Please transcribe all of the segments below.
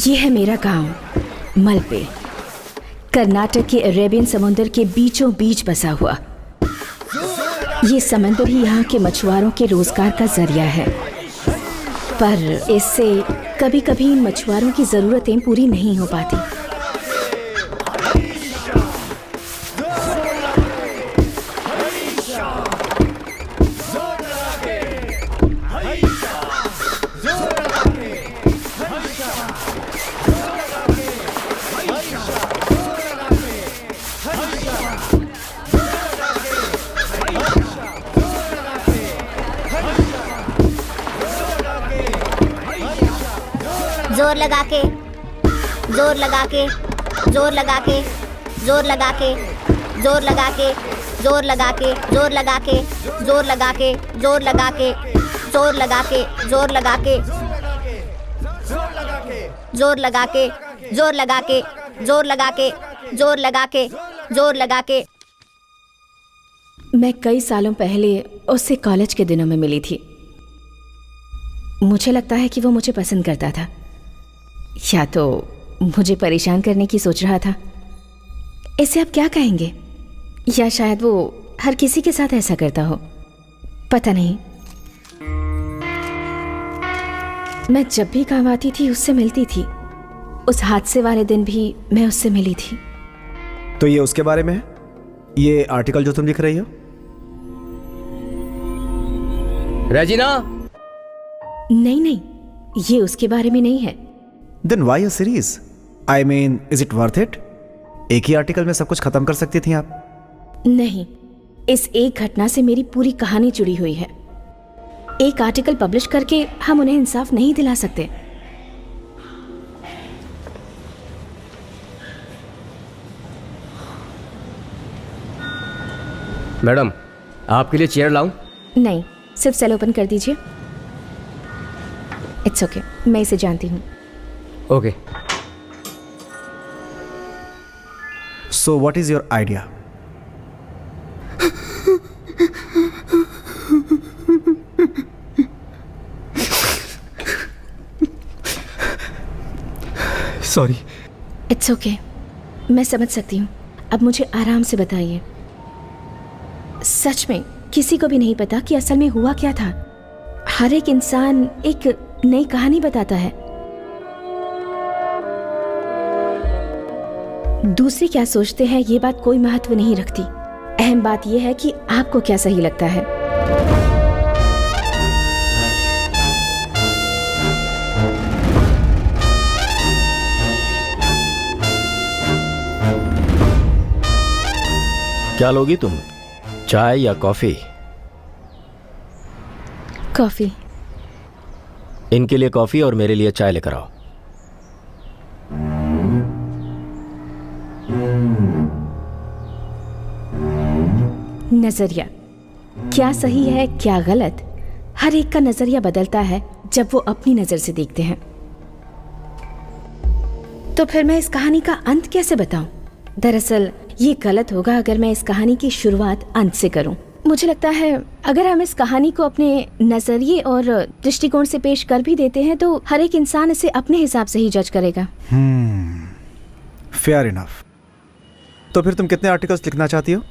ये है मेरा गांव मलपे, कर्नाटक के अरेबियन समुंदर के बीचों बीच बसा हुआ। ये समंदर ही यहाँ के मछुआरों के रोजगार का जरिया है, पर इससे कभी कभी इन मछुआरों की जरूरतें पूरी नहीं हो पाती। जोर लगा के, जोर लगा के, जोर लगा के, जोर लगा के, जोर लगा के, जोर लगा के, जोर लगा के, जोर लगा के, जोर लगा के, जोर लगा के, जोर लगा के, जोर लगा के, जोर लगा के, जोर लगा के, जोर लगा के, जोर लगा के। मैं कई सालों पहले उससे कॉलेज के दिनों में मिली थी। मुझे लगता है कि वो मुझे पसंद करता था, या तो मुझे परेशान करने की सोच रहा था। इसे आप क्या कहेंगे? या शायद वो हर किसी के साथ ऐसा करता हो, पता नहीं। मैं जब भी काम आती थी उससे मिलती थी। उस हादसे वाले दिन भी मैं उससे मिली थी। तो ये उसके बारे में है, ये आर्टिकल जो तुम लिख रही हो? रेजिना? नहीं नहीं, ये उसके बारे में नहीं है। Then why a series? I mean, is it worth it? एक ही आर्टिकल में सब कुछ खत्म कर सकती थी आप। नहीं, इस एक घटना से मेरी पूरी कहानी जुड़ी हुई है। एक आर्टिकल पब्लिश करके हम उन्हें इंसाफ नहीं दिला सकते। मैडम, आपके लिए चेयर लाऊं? नहीं, सिर्फ सेल ओपन कर दीजिए। इट्स ओके, मैं इसे जानती हूँ। Okay. So what is your idea? Sorry. It's okay, मैं समझ सकती हूँ। अब मुझे आराम से बताइए, सच में किसी को भी नहीं पता कि असल में हुआ क्या था। हर एक इंसान एक नई कहानी बताता है। दूसरे क्या सोचते हैं ये बात कोई महत्व नहीं रखती। अहम बात यह है कि आपको क्या सही लगता है। क्या लोगी तुम, चाय या कॉफी? कॉफी। इनके लिए कॉफी और मेरे लिए चाय लेकर आओ। नजरिया, क्या सही है क्या गलत, हर एक का नजरिया बदलता है जब वो अपनी नजर से देखते हैं। तो फिर मैं इस कहानी का अंत कैसे बताऊं? दरअसल ये गलत होगा अगर मैं इस कहानी की शुरुआत अंत से करूं। मुझे लगता है अगर हम इस कहानी को अपने नजरिए और दृष्टिकोण से पेश कर भी देते हैं तो हर एक इंसान इसे अपने हिसाब से ही जज करेगा। Fair enough. तो फिर तुम कितने आर्टिकल्स लिखना चाहती हो?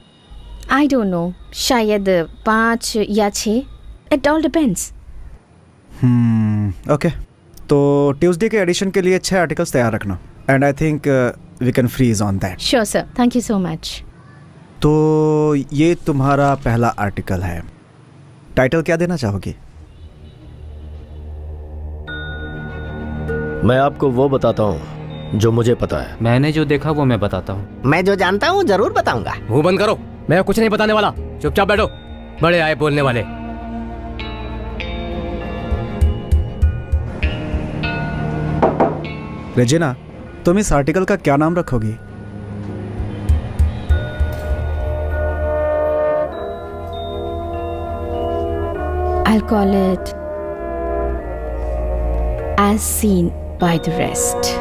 आई डोंट नो, शायद 5 या 6। It all depends. ओके, तो ट्यूसडे के एडिशन के लिए 6 आर्टिकल्स तैयार रखना। And I think we can freeze on that. Sure sir, thank you so much. तो ये तुम्हारा पहला आर्टिकल है। टाइटल क्या देना चाहोगी? मैं आपको वो बताता हूँ जो मुझे पता है। मैंने जो देखा वो मैं बताता हूँ। मैं जो जानता हूँ जरूर बताऊंगा। मुंह बंद करो, मैं कुछ नहीं बताने वाला। चुपचाप बैठो, बड़े आए बोलने वाले। रेजिना, तुम इस आर्टिकल का क्या नाम रखोगी? I'll call it As Seen by the Rest.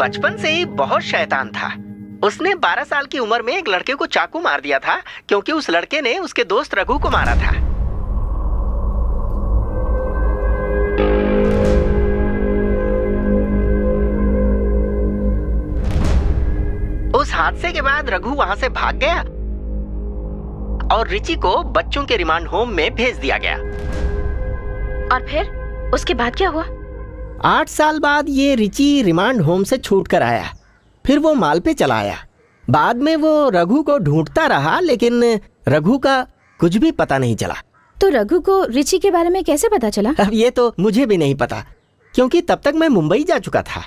बचपन से ही बहुत शैतान था। उसने 12 साल की उम्र में एक लड़के को चाकू मार दिया था क्योंकि उस लड़के ने उसके दोस्त रघु को मारा था। उस हादसे के बाद रघु वहां से भाग गया और रिची को बच्चों के रिमांड होम में भेज दिया गया। और फिर उसके बाद क्या हुआ? 8 साल बाद ये रिची रिमांड होम से छूट कर आया। फिर वो माल पे चला आया। बाद में वो रघु को ढूंढता रहा, लेकिन रघु का कुछ भी पता नहीं चला। तो रघु को रिची के बारे में कैसे पता चला? अब ये तो मुझे भी नहीं पता, क्योंकि तब तक मैं मुंबई जा चुका था।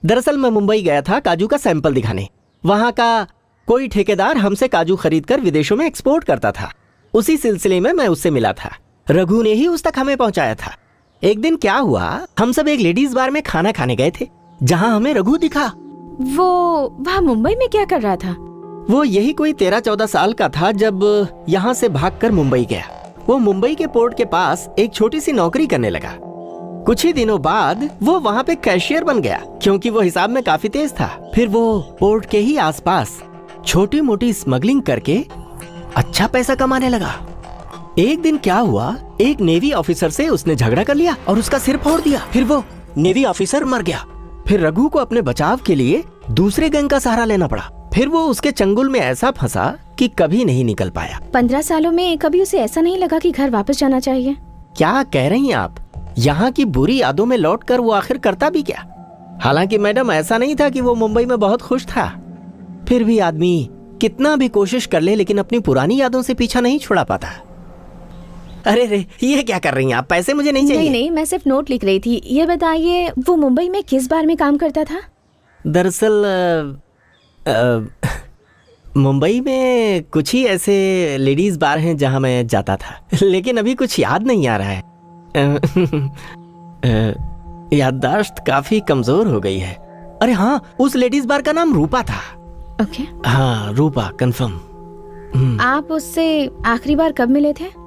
दरअसल मैं मुंबई गया था काजू का सैंपल दिखाने। वहाँ का कोई ठेकेदार हमसे काजू खरीद कर विदेशों में एक्सपोर्ट करता था। उसी सिलसिले में मैं उससे मिला था। रघु ने ही उस तक हमें पहुंचाया था। एक दिन क्या हुआ, हम सब एक लेडीज बार में खाना खाने गए थे, जहाँ हमें रघु दिखा। वो वहाँ मुंबई में क्या कर रहा था? वो यही कोई 13-14 साल का था जब यहाँ से भागकर मुंबई गया। वो मुंबई के पोर्ट के पास एक छोटी सी नौकरी करने लगा। कुछ ही दिनों बाद वो वहाँ पे कैशियर बन गया, क्योंकि वो हिसाब में काफी तेज था। फिर वो पोर्ट के ही आसपास छोटी मोटी स्मगलिंग करके अच्छा पैसा कमाने लगा। एक दिन क्या हुआ, एक नेवी ऑफिसर से उसने झगड़ा कर लिया और उसका सिर फोड़ दिया। फिर वो नेवी ऑफिसर मर गया। फिर रघु को अपने बचाव के लिए दूसरे गैंग का सहारा लेना पड़ा। फिर वो उसके चंगुल में ऐसा फंसा कि कभी नहीं निकल पाया। 15 सालों में कभी उसे ऐसा नहीं लगा कि घर वापस जाना चाहिए? क्या कह रही हैं आप? यहाँ की बुरी यादों में लौटकर वो आखिर करता भी क्या? हालांकि मैडम, ऐसा नहीं था कि वो मुंबई में बहुत खुश था। फिर भी आदमी कितना भी कोशिश कर ले, लेकिन अपनी पुरानी यादों से पीछा नहीं छुड़ा पाता। अरे रे, ये क्या कर रही हैं आप? पैसे मुझे नहीं चाहिए। नहीं, मैं सिर्फ नोट लिख रही थी। ये बताइए, वो मुंबई में किस बार में काम करता था? दरअसल मुंबई में कुछ ही ऐसे लेडीज बार हैं जहां मैं जाता था, लेकिन अभी कुछ याद नहीं आ रहा है। याददाश्त काफी कमजोर हो गई है। अरे हाँ, उस लेडीज बार का नाम रूपा था। ओके। हाँ, रूपा, कंफर्म। आप उससे आखिरी बार कब मिले थे?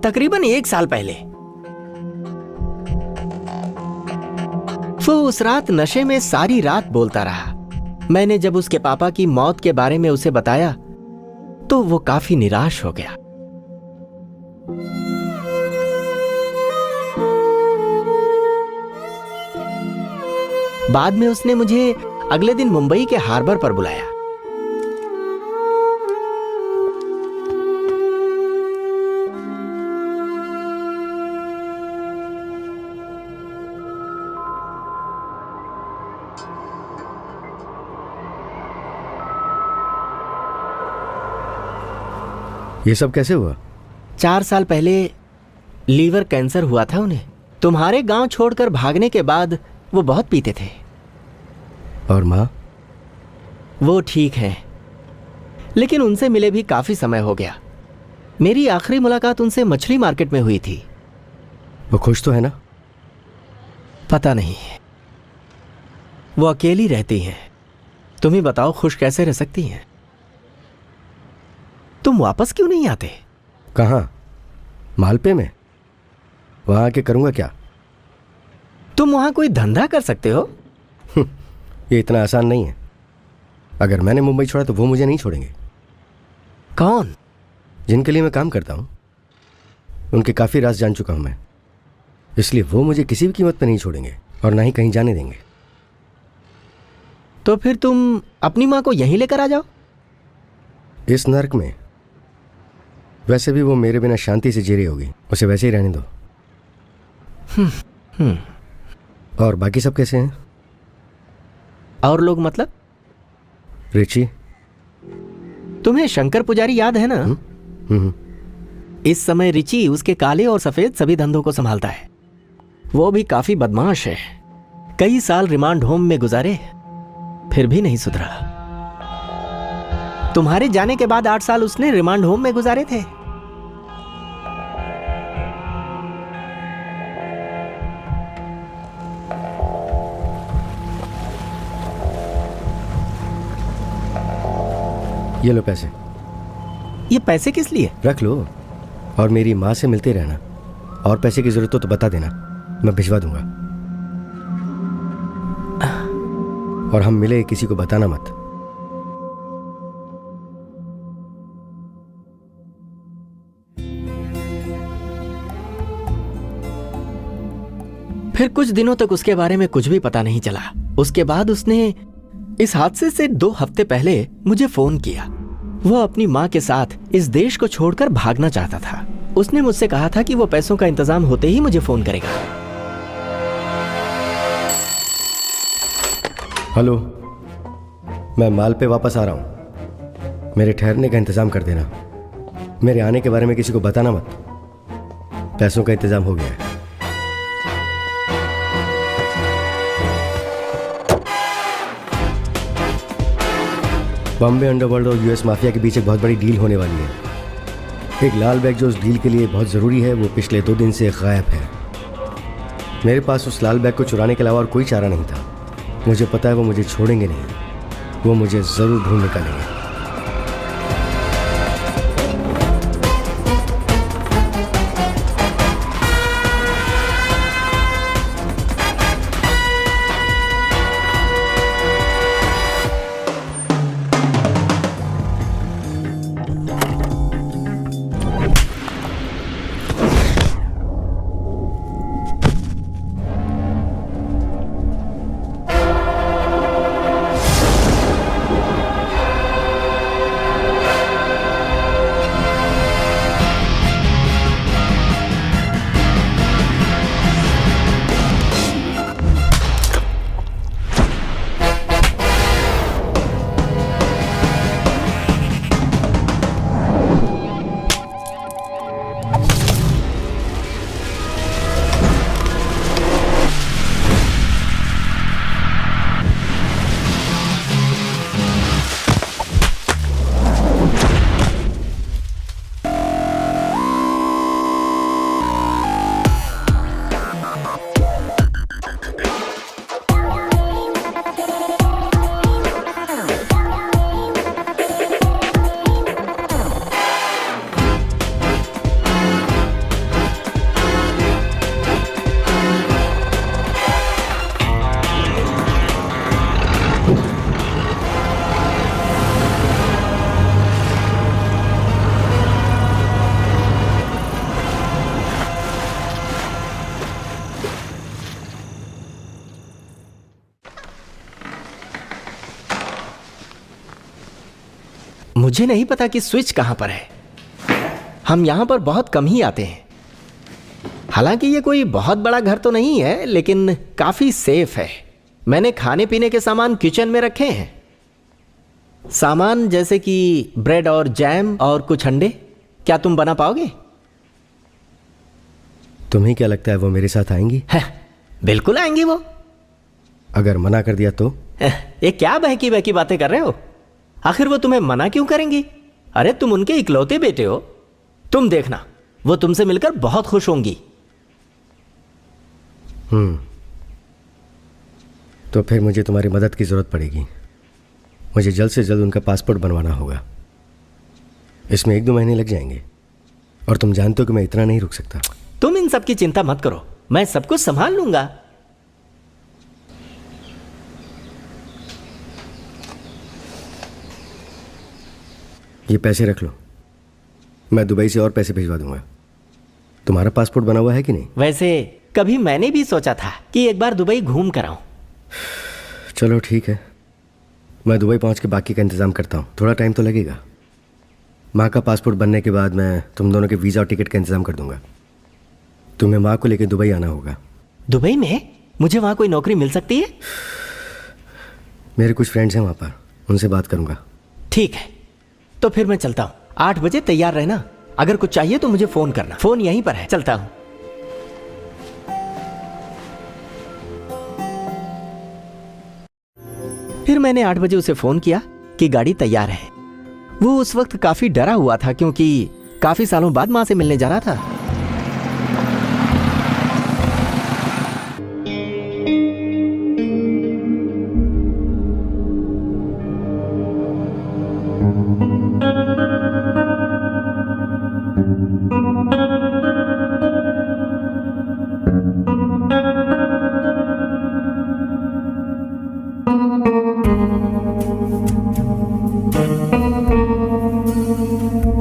तकरीबन 1 साल पहले। वो उस रात नशे में सारी रात बोलता रहा। मैंने जब उसके पापा की मौत के बारे में उसे बताया तो वो काफी निराश हो गया। बाद में उसने मुझे अगले दिन मुंबई के हार्बर पर बुलाया। ये सब कैसे हुआ? 4 साल पहले लीवर कैंसर हुआ था उन्हें। तुम्हारे गांव छोड़कर भागने के बाद वो बहुत पीते थे। और माँ? वो ठीक है, लेकिन उनसे मिले भी काफी समय हो गया। मेरी आखिरी मुलाकात उनसे मछली मार्केट में हुई थी। वो खुश तो है ना? पता नहीं, वो अकेली रहती हैं। तुम ही बताओ, खुश कैसे रह सकती हैं? तुम वापस क्यों नहीं आते? कहाँ? मालपे में? वहाँ आके करूँगा क्या? तुम वहाँ कोई धंधा कर सकते हो। ये इतना आसान नहीं है। अगर मैंने मुंबई छोड़ा तो वो मुझे नहीं छोड़ेंगे। कौन? जिनके लिए मैं काम करता हूँ, उनके काफ़ी राज जान चुका हूँ मैं। इसलिए वो मुझे किसी भी कीमत पर नहीं छोड़ेंगे और ना ही कहीं जाने देंगे। तो फिर तुम अपनी माँ को यहीं लेकर आ जाओ। इस नर्क में वैसे भी वो मेरे बिना शांति से जी रही होगी, उसे वैसे ही रहने दो। और बाकी सब कैसे हैं? और लोग मतलब? रिची? तुम्हें शंकर पुजारी याद है ना? इस समय रिची उसके काले और सफेद सभी धंधों को संभालता है। वो भी काफी बदमाश है। कई साल रिमांड होम में गुजारे, फिर भी नहीं सुधरा। तुम्हारे जाने के बाद 8 साल उसने रिमांड होम में गुजारे थे। ये लो पैसे। ये पैसे किस लिए? रख लो और मेरी माँ से मिलते रहना। और पैसे की जरूरत हो तो बता देना, मैं भिजवा दूंगा। और हम मिले किसी को बताना मत। फिर कुछ दिनों तक उसके बारे में कुछ भी पता नहीं चला। उसके बाद उसने इस हादसे से 2 हफ्ते पहले मुझे फोन किया। वो अपनी माँ के साथ इस देश को छोड़कर भागना चाहता था। उसने मुझसे कहा था कि वो पैसों का इंतजाम होते ही मुझे फोन करेगा। हेलो, मैं माल पे वापस आ रहा हूँ। मेरे ठहरने का इंतजाम कर देना। मेरे आने के बारे में किसी को बताना मत। पैसों का इंतजाम हो गया है। बॉम्बे अंडरवर्ल्ड और यूएस माफिया के बीच एक बहुत बड़ी डील होने वाली है। एक लाल बैग जो उस डील के लिए बहुत ज़रूरी है वो पिछले 2 दिन से गायब है। मेरे पास उस लाल बैग को चुराने के अलावा और कोई चारा नहीं था। मुझे पता है वो मुझे छोड़ेंगे नहीं, वो मुझे ज़रूर ढूंढ निकालेंगे। मुझे नहीं पता कि स्विच कहां पर है। हम यहां पर बहुत कम ही आते हैं। हालांकि ये कोई बहुत बड़ा घर तो नहीं है, लेकिन काफी सेफ है। मैंने खाने पीने के सामान किचन में रखे हैं। सामान जैसे कि ब्रेड और जैम और कुछ अंडे। क्या तुम बना पाओगे? तुम्हें क्या लगता है वो मेरे साथ आएंगी? बिल्कुल आएंगी वो। अगर मना कर दिया तो? ये क्या बहकी बहकी बातें कर रहे हो? आखिर वो तुम्हें मना क्यों करेंगी? अरे तुम उनके इकलौते बेटे हो। तुम देखना, वो तुमसे मिलकर बहुत खुश होंगी। तो फिर मुझे तुम्हारी मदद की जरूरत पड़ेगी। मुझे जल्द से जल्द उनका पासपोर्ट बनवाना होगा। इसमें 1-2 महीने लग जाएंगे और तुम जानते हो कि मैं इतना नहीं रुक सकता। तुम इन सब की चिंता मत करो, मैं सब कुछ संभाल लूंगा। ये पैसे रख लो, मैं दुबई से और पैसे भिजवा दूंगा। तुम्हारा पासपोर्ट बना हुआ है कि नहीं? वैसे कभी मैंने भी सोचा था कि एक बार दुबई घूम कर आऊं। चलो ठीक है, मैं दुबई पहुंच के बाकी का इंतजाम करता हूँ। थोड़ा टाइम तो लगेगा। माँ का पासपोर्ट बनने के बाद मैं तुम दोनों के वीज़ा और टिकट का इंतजाम कर दूंगा। तुम्हें माँ को लेकर दुबई आना होगा। दुबई में? मुझे वहां कोई नौकरी मिल सकती है? मेरे कुछ फ्रेंड्स हैं वहाँ पर, उनसे बात करूंगा। ठीक है, तो फिर मैं चलता हूँ। 8 बजे तैयार रहना। अगर कुछ चाहिए तो मुझे फोन करना। फोन यहीं पर है। चलता हूँ। फिर मैंने 8 बजे उसे फोन किया कि गाड़ी तैयार है। वो उस वक्त काफी डरा हुआ था क्योंकि काफी सालों बाद मां से मिलने जा रहा था।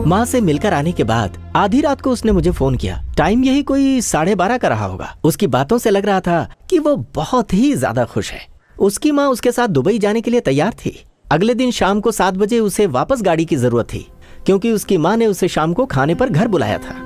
माँ से मिलकर आने के बाद आधी रात को उसने मुझे फोन किया। टाइम यही कोई 12:30 का रहा होगा। उसकी बातों से लग रहा था कि वो बहुत ही ज्यादा खुश है। उसकी माँ उसके साथ दुबई जाने के लिए तैयार थी। अगले दिन शाम को 7 बजे उसे वापस गाड़ी की जरूरत थी, क्योंकि उसकी माँ ने उसे शाम को खाने पर घर बुलाया था।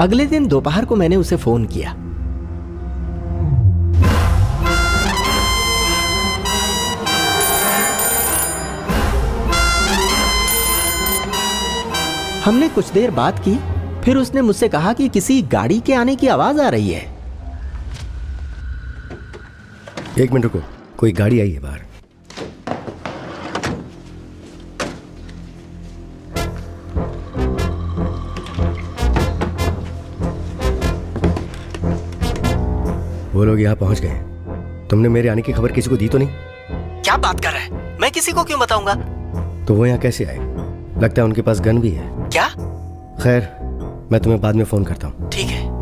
अगले दिन दोपहर को मैंने उसे फोन किया। हमने कुछ देर बात की, फिर उसने मुझसे कहा कि किसी गाड़ी के आने की आवाज आ रही है। 1 मिनट रुको, कोई गाड़ी आई है बाहर। वो लोग यहाँ पहुंच गए। तुमने मेरे आने की खबर किसी को दी तो नहीं? क्या बात कर रहा है? मैं किसी को क्यों बताऊंगा? तो वो यहाँ कैसे आए? लगता है उनके पास गन भी है। क्या? खैर, मैं तुम्हें बाद में फोन करता हूँ। ठीक है।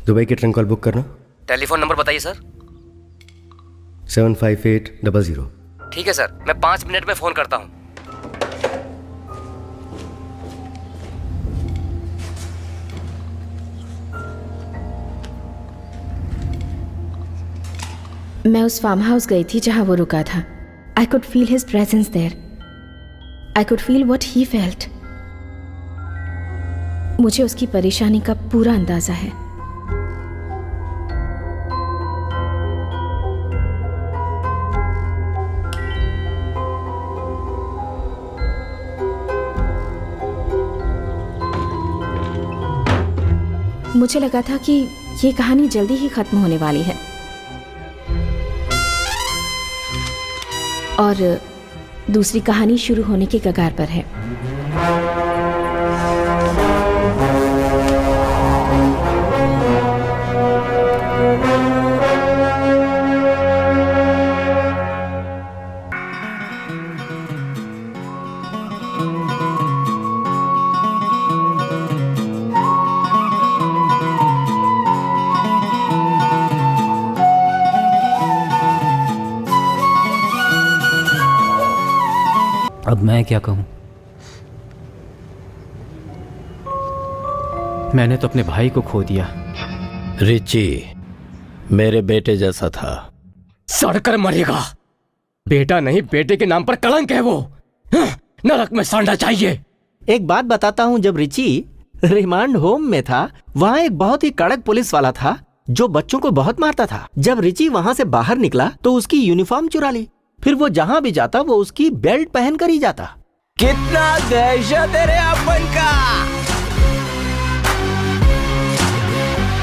दुबई की ट्रंक कॉल बुक करना। टेलीफोन नंबर बताइए सर। 75800। ठीक है सर, मैं 5 मिनट में फोन करता हूँ। मैं उस फार्म हाउस गई थी जहां वो रुका था। I could feel his presence there. I could feel what he felt. मुझे उसकी परेशानी का पूरा अंदाजा है। मुझे लगा था कि ये कहानी जल्दी ही खत्म होने वाली है, और दूसरी कहानी शुरू होने के कगार पर है। अब मैं क्या कहूँ? मैंने तो अपने भाई को खो दिया। रिची मेरे बेटे जैसा था। सड़कर मरेगा। बेटा नहीं, बेटे के नाम पर कलंक है वो। नरक में सड़ना चाहिए। एक बात बताता हूँ, जब रिची रिमांड होम में था वहाँ एक बहुत ही कड़क पुलिस वाला था जो बच्चों को बहुत मारता था। जब रिची वहाँ से बाहर निकला तो उसकी यूनिफॉर्म चुरा ली। फिर वो जहाँ भी जाता वो उसकी बेल्ट पहन कर ही जाता। कितना दहशत है रे अपन का।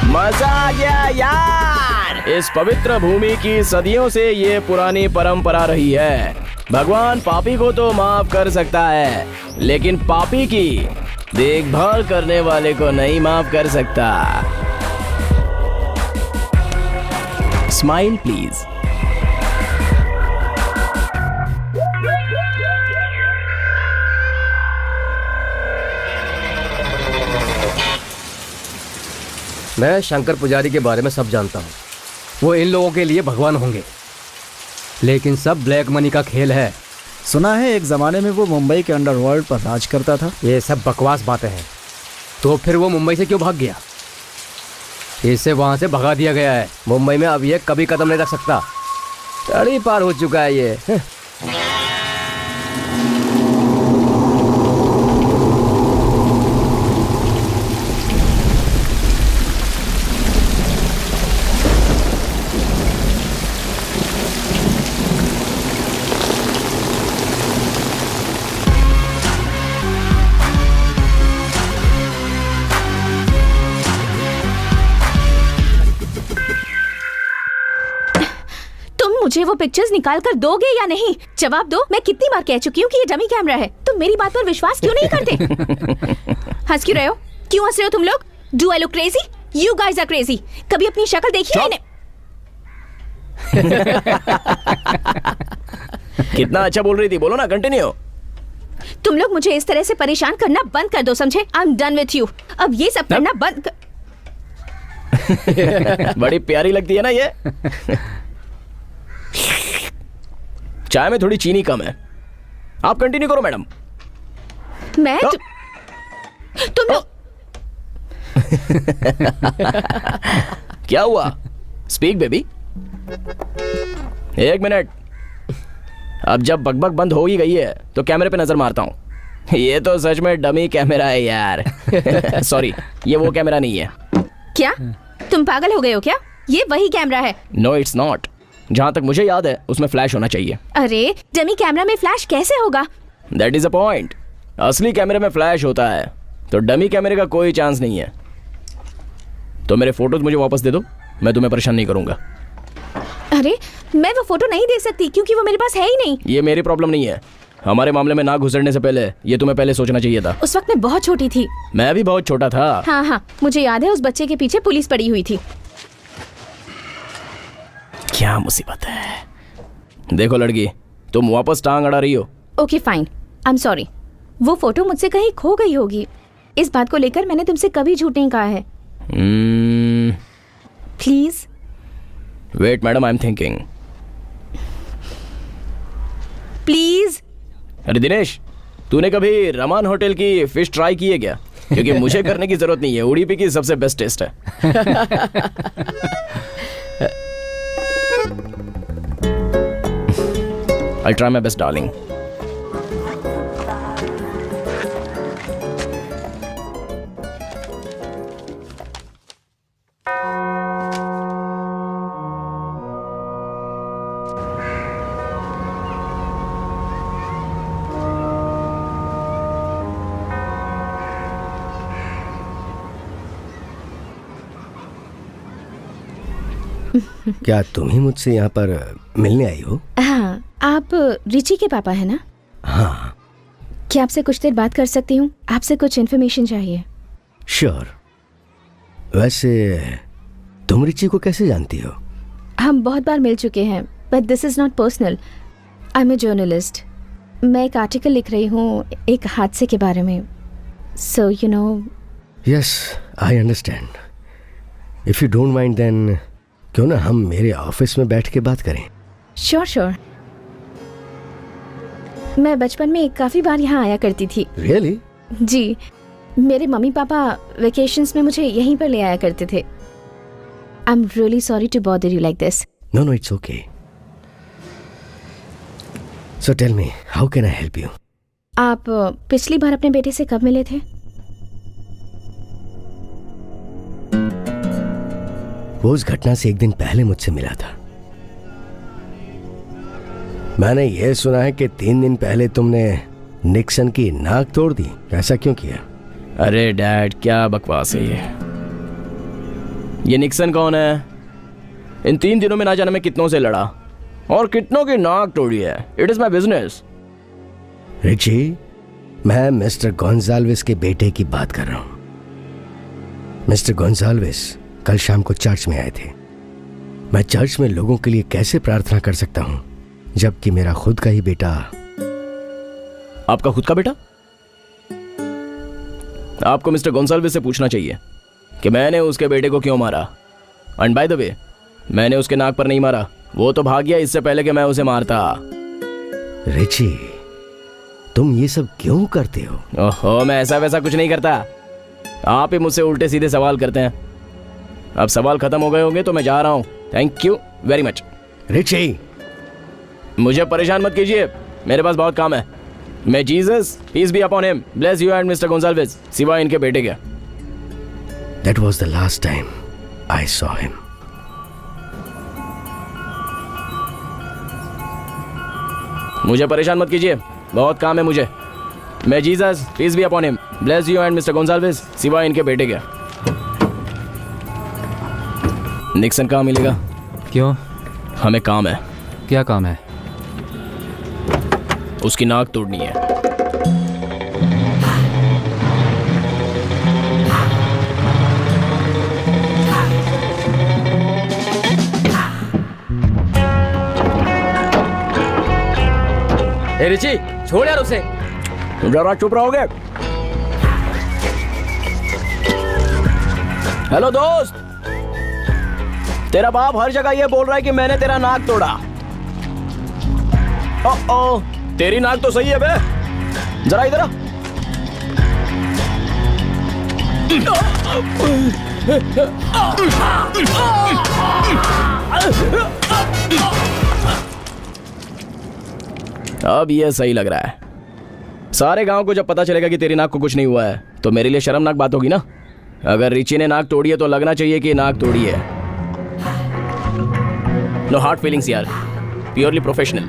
मजा आ गया यार। इस पवित्र भूमि की सदियों से ये पुरानी परंपरा रही है। भगवान पापी को तो माफ कर सकता है, लेकिन पापी की देखभाल करने वाले को नहीं माफ कर सकता। Smile please. मैं शंकर पुजारी के बारे में सब जानता हूँ। वो इन लोगों के लिए भगवान होंगे, लेकिन सब ब्लैक मनी का खेल है। सुना है एक जमाने में वो मुंबई के अंडरवर्ल्ड पर राज करता था। ये सब बकवास बातें हैं। तो फिर वो मुंबई से क्यों भाग गया? इसे वहां से भगा दिया गया है। मुंबई में अब ये कभी कदम नहीं रख सकता। तड़ी पार हो चुका है ये। मुझे वो पिक्चर्स निकाल कर दोगे या नहीं? जवाब दो। मैं कितनी बार कह चुकी हूँ कि ये डमी कैमरा है। तुम मेरी बात पर विश्वास क्यों नहीं करते? हंस क्यों रहे हो? क्यों हंस रहे हो तुम लोग? Do I look crazy? You guys are crazy. कभी अपनी शक्ल देखी है? कितना अच्छा बोल रही थी, बोलो ना, कंटिन्यू। तुम लोग मुझे इस तरह से परेशान करना बंद कर दो, समझे? I am done with you. अब ये सब करना बंद बड़ी प्यारी लगती है ना ये। चाय में थोड़ी चीनी कम है। आप कंटिन्यू करो मैडम। मैं तुम लोग क्या हुआ? Speak baby. एक मिनट। अब जब बकबक बंद हो ही गई है तो कैमरे पे नजर मारता हूँ। ये तो सच में डमी कैमरा है यार। सॉरी, ये वो कैमरा नहीं है। क्या तुम पागल हो गए हो क्या? ये वही कैमरा है। No it's not. जहां तक मुझे याद है उसमें फ्लैश होना चाहिए। अरे डमी कैमरा में फ्लैश कैसे होगा? That is a point. असली कैमरे में फ्लैश होता है, तो डमी कैमरे का कोई चांस नहीं है। तो मेरे फोटोज मुझे वापस दे दो, मैं तुम्हें परेशान नहीं करूंगा। अरे मैं वो फोटो नहीं दे सकती क्योंकि वो मेरे पास है ही नहीं। ये मेरी प्रॉब्लम नहीं है। हमारे मामले में ना घुसड़ने से पहले ये तुम्हें पहले सोचना चाहिए था। उस वक्त मैं बहुत छोटी थी। मैं भी बहुत छोटा था। हाँ हाँ, मुझे याद है उस बच्चे के पीछे पुलिस पड़ी हुई थी। क्या मुसीबत है। देखो लड़की, तुम वापस टांग अड़ा रही हो। Okay fine, I am sorry. वो फोटो मुझसे कहीं खो गई होगी। इस बात को लेकर मैंने तुमसे कभी झूठ नहीं कहा है। Please wait madam, I am thinking. Please. अरे दिनेश, तूने कभी रमान होटल की फिश ट्राई की है क्या? क्योंकि मुझे करने की जरूरत नहीं है, उडुपी की सबसे बेस्ट टेस्ट है। I'll try my best, darling. क्या तुम ही मुझसे यहाँ पर मिलने आई हो? हाँ, आप रिची के पापा है ना? हाँ। क्या आपसे कुछ देर बात कर सकती हूँ? आपसे कुछ इन्फॉर्मेशन चाहिए। श्योर। वैसे तुम रिची को कैसे जानती हो? हम बहुत बार मिल चुके हैं, but this is not personal. I am a journalist. मैं एक आर्टिकल लिख रही हूँ एक हादसे के बारे में। So you know. Yes, I understand. If you don't mind then क्यों ना हम मेरे ऑफिस में बैठ के बात करें? Sure sure. मैं बचपन में काफी बार यहाँ आया करती थी। रियली? जी, मेरे मम्मी पापा वेकेशंस में मुझे यहीं पर ले आया करते थे। I am really sorry to bother you like this. No it's okay. So tell me, how can I help you? आप पिछली बार अपने बेटे से कब मिले थे? वो उस घटना से एक दिन पहले मुझसे मिला था। मैंने ये सुना है कि 3 दिन पहले तुमने निक्सन की नाक तोड़ दी। ऐसा क्यों किया? अरे डैड, क्या बकवास है ये निक्सन कौन है? इन 3 दिनों में ना जाने मैं कितनों से लड़ा और कितनों की नाक तोड़ी है। It is my business. Richie, मैं मिस्टर गोंजाल्विस के बेटे की बात कर रहा हूं। मिस्टर गोंजाल्विस कल शाम को चर्च में आए थे। मैं चर्च में लोगों के लिए कैसे प्रार्थना कर सकता हूं जबकि मेरा खुद का ही बेटा। आपका खुद का बेटा? आपको मिस्टर गोंसाल्विस से पूछना चाहिए कि मैंने उसके बेटे को क्यों मारा। एंड बाय द वे, मैंने उसके नाक पर नहीं मारा, वो तो भाग गया इससे पहले कि मैं उसे मारता। रिची, तुम ये सब क्यों करते हो? ओहो, मैं ऐसा वैसा कुछ नहीं करता। आप ही मुझसे उल्टे सीधे सवाल करते हैं। अब सवाल खत्म हो गए होंगे तो मैं जा रहा हूं। Thank you very much. Richie, मुझे परेशान मत कीजिए, मेरे पास बहुत काम है। मैं Jesus, peace be upon him, bless you and mister Gonsalves, सिवाय इनके बेटे के। That was the last time I saw him. मुझे परेशान मत कीजिए, बहुत काम है मुझे। मैं Jesus, peace be upon him, bless you and mister Gonsalves, सिवाय इनके बेटे के। निक्सन कहाँ मिलेगा? क्यों? हमें काम है। क्या काम है? उसकी नाक तोड़नी है। ए रिची, छोड़ यार उसे। तुम जरा चुप रहोगे? हेलो दोस्त, तेरा बाप हर जगह ये बोल रहा है कि मैंने तेरा नाक तोड़ा। ओ, तेरी नाक तो सही है बे, जरा इधर आ। अब ये सही लग रहा है। सारे गांव को जब पता चलेगा कि तेरी नाक को कुछ नहीं हुआ है तो मेरे लिए शर्मनाक बात होगी ना। अगर रिची ने नाक तोड़ी है तो लगना चाहिए कि नाक तोड़ी है। नो हार्ड फीलिंग्स यार, प्योरली प्रोफेशनल।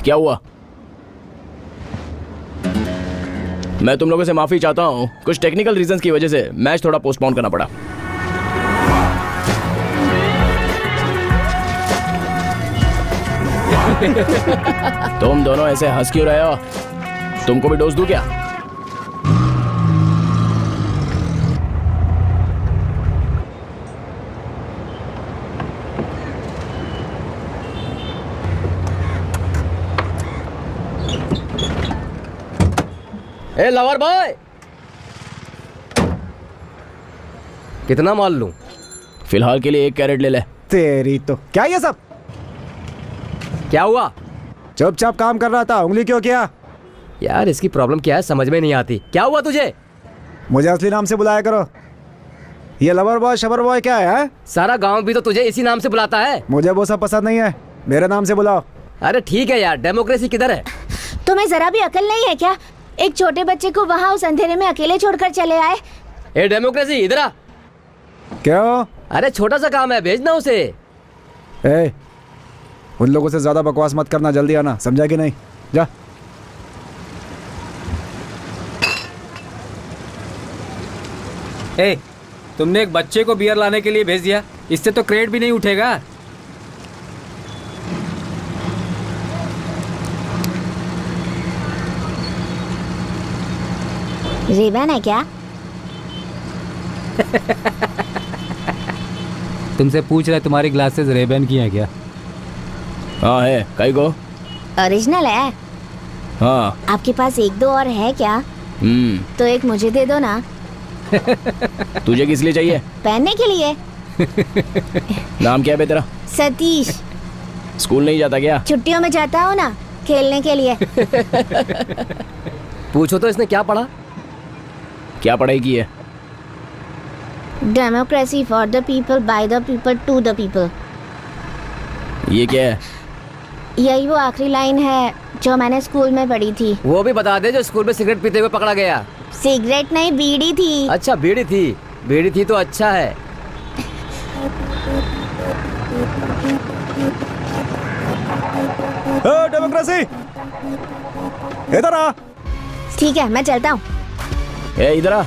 क्या हुआ? मैं तुम लोगों से माफी चाहता हूं, कुछ टेक्निकल रीजंस की वजह से मैच थोड़ा पोस्टपोन करना पड़ा। तुम दोनों ऐसे हंस क्यों रहे हो? तुमको भी डोज दूं क्या? ए लवर बॉय, कितना माल लूं? फिलहाल के लिए 1 कैरेट ले ले। तेरी तो क्या ये सब? क्या हुआ? चुपचाप काम कर रहा था, उंगली क्यों किया? यार इसकी प्रॉब्लम क्या है समझ में नहीं आती। क्या हुआ तुझे? मुझे असली नाम से बुलाया करो। ये लवर बॉय शबर बॉय क्या है? सारा गांव भी तो तुझे इसी नाम से बुलाता है। मुझे वो सब पसंद नहीं है, मेरे नाम से बुलाओ। अरे ठीक है यार, डेमोक्रेसी किधर है? तुम्हें जरा भी अकल नहीं है क्या? एक छोटे बच्चे को वहाँ उस अंधेरे में अकेले छोड़कर चले आए। ए डेमोक्रेसी, इधर आ। क्यों? अरे छोटा सा काम है, भेजना उसे। ए, उन लोगों से ज्यादा बकवास मत करना, जल्दी आना, समझा कि नहीं? जा। ए, तुमने एक बच्चे को बियर लाने के लिए भेज दिया, इससे तो क्रेट भी नहीं उठेगा। रेबन है क्या? तुमसे पूछ रहा है तुम्हारी ग्लासेस रेबन की हैं क्या? हाँ है, कई को? ओरिजिनल है? हाँ। आपके पास 1-2 और है क्या? हम्म। तो एक मुझे दे दो ना। तुझे किस लिए चाहिए? पहनने के लिए। नाम क्या है बे तेरा? सतीश। स्कूल नहीं जाता क्या? छुट्टियों में जाता हूँ ना, खेलने के लिए। पूछो तो इसने क्या पढ़ा? क्या पढ़ाई की है? Democracy for the people, by the people, to the people. ये क्या है? यही वो आखिरी लाइन है जो मैंने स्कूल में पढ़ी थी। वो भी बता दे जो स्कूल में सिगरेट पीते हुए पकड़ा गया। सिगरेट नहीं, बीड़ी थी। अच्छा बीड़ी थी। बीड़ी थी तो अच्छा है। डेमोक्रेसी इधर आ। ठीक है, मैं चलता हूँ। ए इधर आ।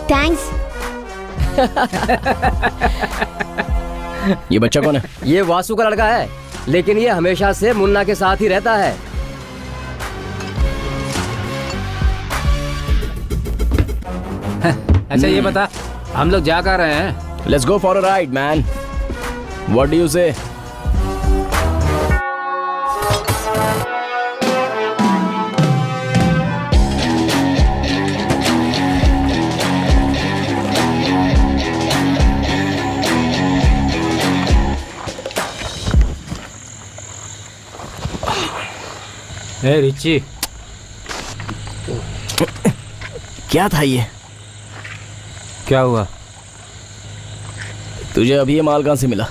थैंक्स। ये बच्चा कौन है? ये वासु का लड़का है, लेकिन ये हमेशा से मुन्ना के साथ ही रहता है। अच्छा ये बता, हम लोग जा कहाँ रहे हैं? Let's go for a ride man. What do you से? ए रिची, क्या था ये? क्या हुआ? तुझे अभी ये माल कहाँ से मिला?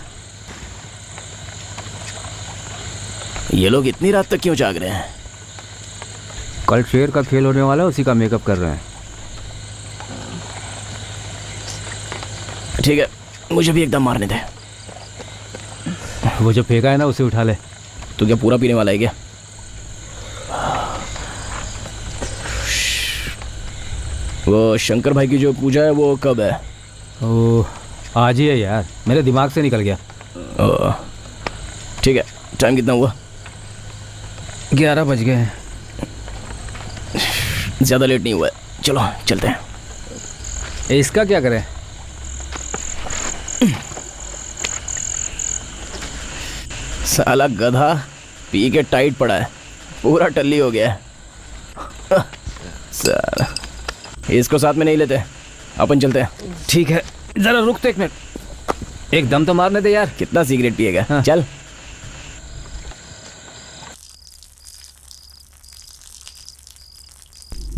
ये लोग इतनी रात तक क्यों जाग रहे हैं? कल शेर का खेल होने वाला है, उसी का मेकअप कर रहे हैं। ठीक है, मुझे भी एकदम मारने दे। वो जो फेंका है ना, उसे उठा ले। तू क्या पूरा पीने वाला है क्या? वो शंकर भाई की जो पूजा है वो कब है? ओ, आज ही है यार, मेरे दिमाग से निकल गया। ठीक है, टाइम कितना हुआ? 11 बज गए हैं। ज़्यादा लेट नहीं हुआ है, चलो चलते हैं। इसका क्या करें? साला गधा पी के टाइट पड़ा है, पूरा टल्ली हो गया है। साला इसको साथ में नहीं लेते, अपन चलते हैं। ठीक है, जरा रुक तो एक मिनट, एक दम तो मारने दे यार। कितना सिगरेट पिएगा? हाँ। चल।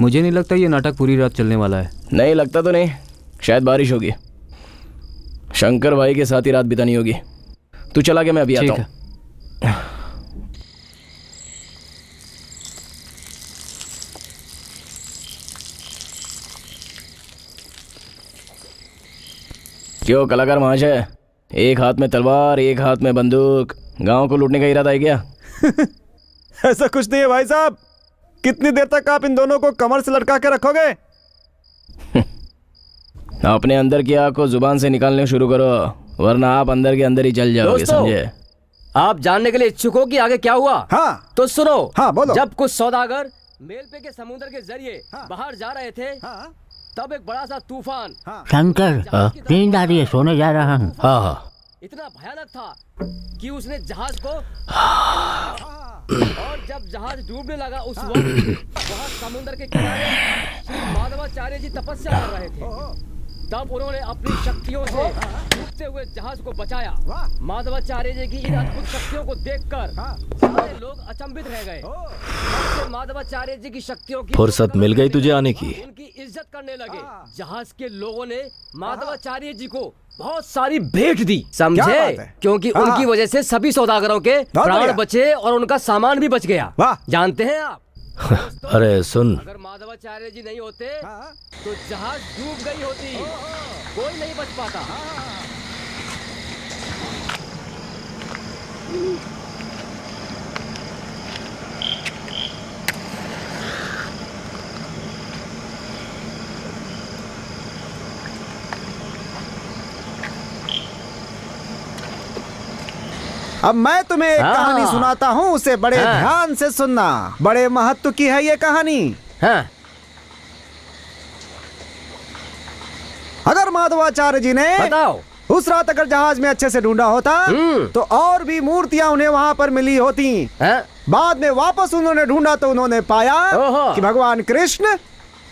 मुझे नहीं लगता ये नाटक पूरी रात चलने वाला है। नहीं लगता तो नहीं, शायद बारिश होगी। शंकर भाई के साथ ही रात बितानी होगी। तू चला गया, मैं अभी आता हूँ। क्यों कलाकार महाशय, एक हाथ में तलवार एक हाथ में बंदूक, गांव को लूटने का इरादा है क्या? ऐसा कुछ नहीं है भाई साहब। कितनी देर तक आप इन दोनों को कमर से लटका के रखोगे? अपने अंदर की आग को जुबान से निकालने शुरू करो, वरना आप अंदर के अंदर ही जल जाओगे, समझे? आप जानने के लिए इच्छुक हो कि आगे क्या हुआ? हाँ। तो सुनो। हाँ बोलो। जब कुछ सौदागर मेलपे के समुद्र के जरिए बाहर जा रहे थे, तब एक बड़ा सा तूफान शंकर, नींद आ रही है, सोने जा रहा हूँ। हाँ। इतना भयानक था कि उसने जहाज को और जब जहाज डूबने लगा उस वक्त वहाँ समुद्र के किनारे श्री माधवाचार्य जी तपस्या कर रहे थे। तब उन्होंने अपनी शक्तियों से डूबते हुए जहाज को बचाया। माधवाचार्य जी की इन अद्भुत शक्तियों को देखकर सारे लोग अचंभित रह गए। माधवाचार्य जी की शक्तियों की फुर्सत मिल गई तुझे आने की। उनकी इज्जत करने लगे। जहाज के लोगों ने माधवाचार्य जी को बहुत सारी भेंट दी, समझे? क्योंकि उनकी वजह से सभी सौदागरों के प्राण बचे और उनका सामान भी बच गया। जानते हैं आप? अरे सुन, अगर माधवाचार्य जी नहीं होते तो जहाज डूब गई होती, कोई नहीं बच पाता। अब मैं तुम्हें एक कहानी सुनाता हूँ, उसे बड़े ध्यान से सुनना। बड़े महत्व की है ये कहानी। अगर माधवाचार्य जी ने बताओ उस रात अगर जहाज में अच्छे से ढूंढा होता तो और भी मूर्तियां उन्हें वहां पर मिली होती। बाद में वापस उन्होंने ढूंढा तो उन्होंने पाया कि भगवान कृष्ण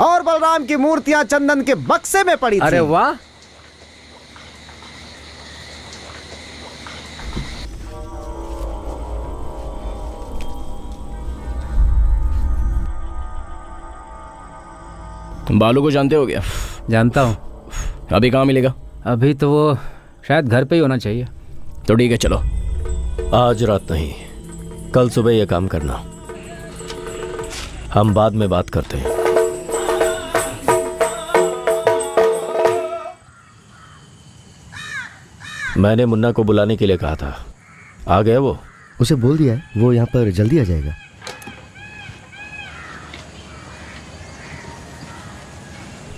और बलराम की मूर्तियां चंदन के बक्से में पड़ी थी। अरे वाह। तुम बालू को जानते हो क्या? जानता हूँ। अभी कहाँ मिलेगा? अभी तो वो शायद घर पे ही होना चाहिए। तो ठीक है, चलो। आज रात नहीं, कल सुबह ये काम करना। हम बाद में बात करते हैं। मैंने मुन्ना को बुलाने के लिए कहा था, आ गया वो? उसे बोल दिया है, वो यहाँ पर जल्दी आ जाएगा।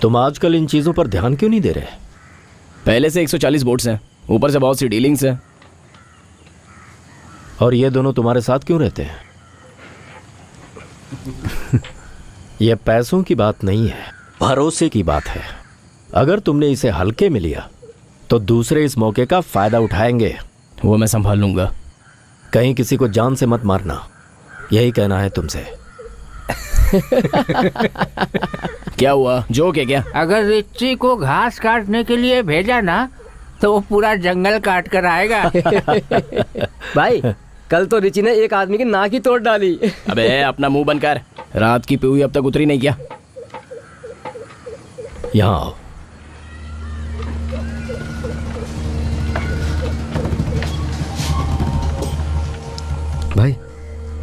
तुम आजकल इन चीजों पर ध्यान क्यों नहीं दे रहे? पहले से 140 बोट्स हैं, ऊपर से बहुत सी डीलिंग्स हैं। और ये दोनों तुम्हारे साथ क्यों रहते हैं? यह पैसों की बात नहीं है, भरोसे की बात है। अगर तुमने इसे हल्के में लिया तो दूसरे इस मौके का फायदा उठाएंगे। वो मैं संभाल लूंगा। कहीं किसी को जान से मत मारना, यही कहना है तुमसे। क्या हुआ? जोक है क्या? अगर रिच्ची को घास काटने के लिए भेजा ना तो वो पूरा जंगल काट कर आएगा। भाई कल तो रिची ने एक आदमी की नाक ही तोड़ डाली। अबे अपना मुंह बंद कर। रात की पीहुई अब तक उतरी नहीं क्या? यहाँ आओ। भाई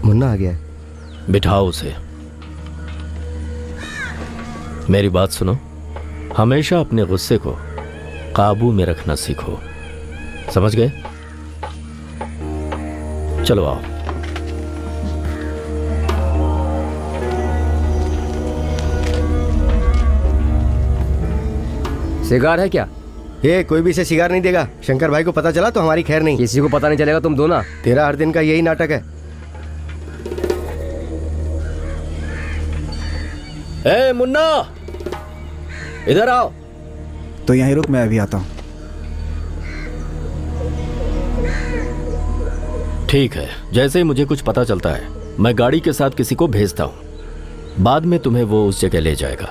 मुन्ना आ गया है। बिठाओ उसे। मेरी बात सुनो, हमेशा अपने गुस्से को काबू में रखना सीखो, समझ गए? चलो आओ। सिगार है क्या? ये कोई भी इसे सिगार नहीं देगा। शंकर भाई को पता चला तो हमारी खैर नहीं। किसी को पता नहीं चलेगा, तुम दो ना। तेरा हर दिन का यही नाटक है। ए मुन्ना, इधर आओ। तो यहीं रुक, मैं अभी आता हूँ। ठीक है, जैसे ही मुझे कुछ पता चलता है मैं गाड़ी के साथ किसी को भेजता हूँ। बाद में तुम्हें वो उस जगह ले जाएगा।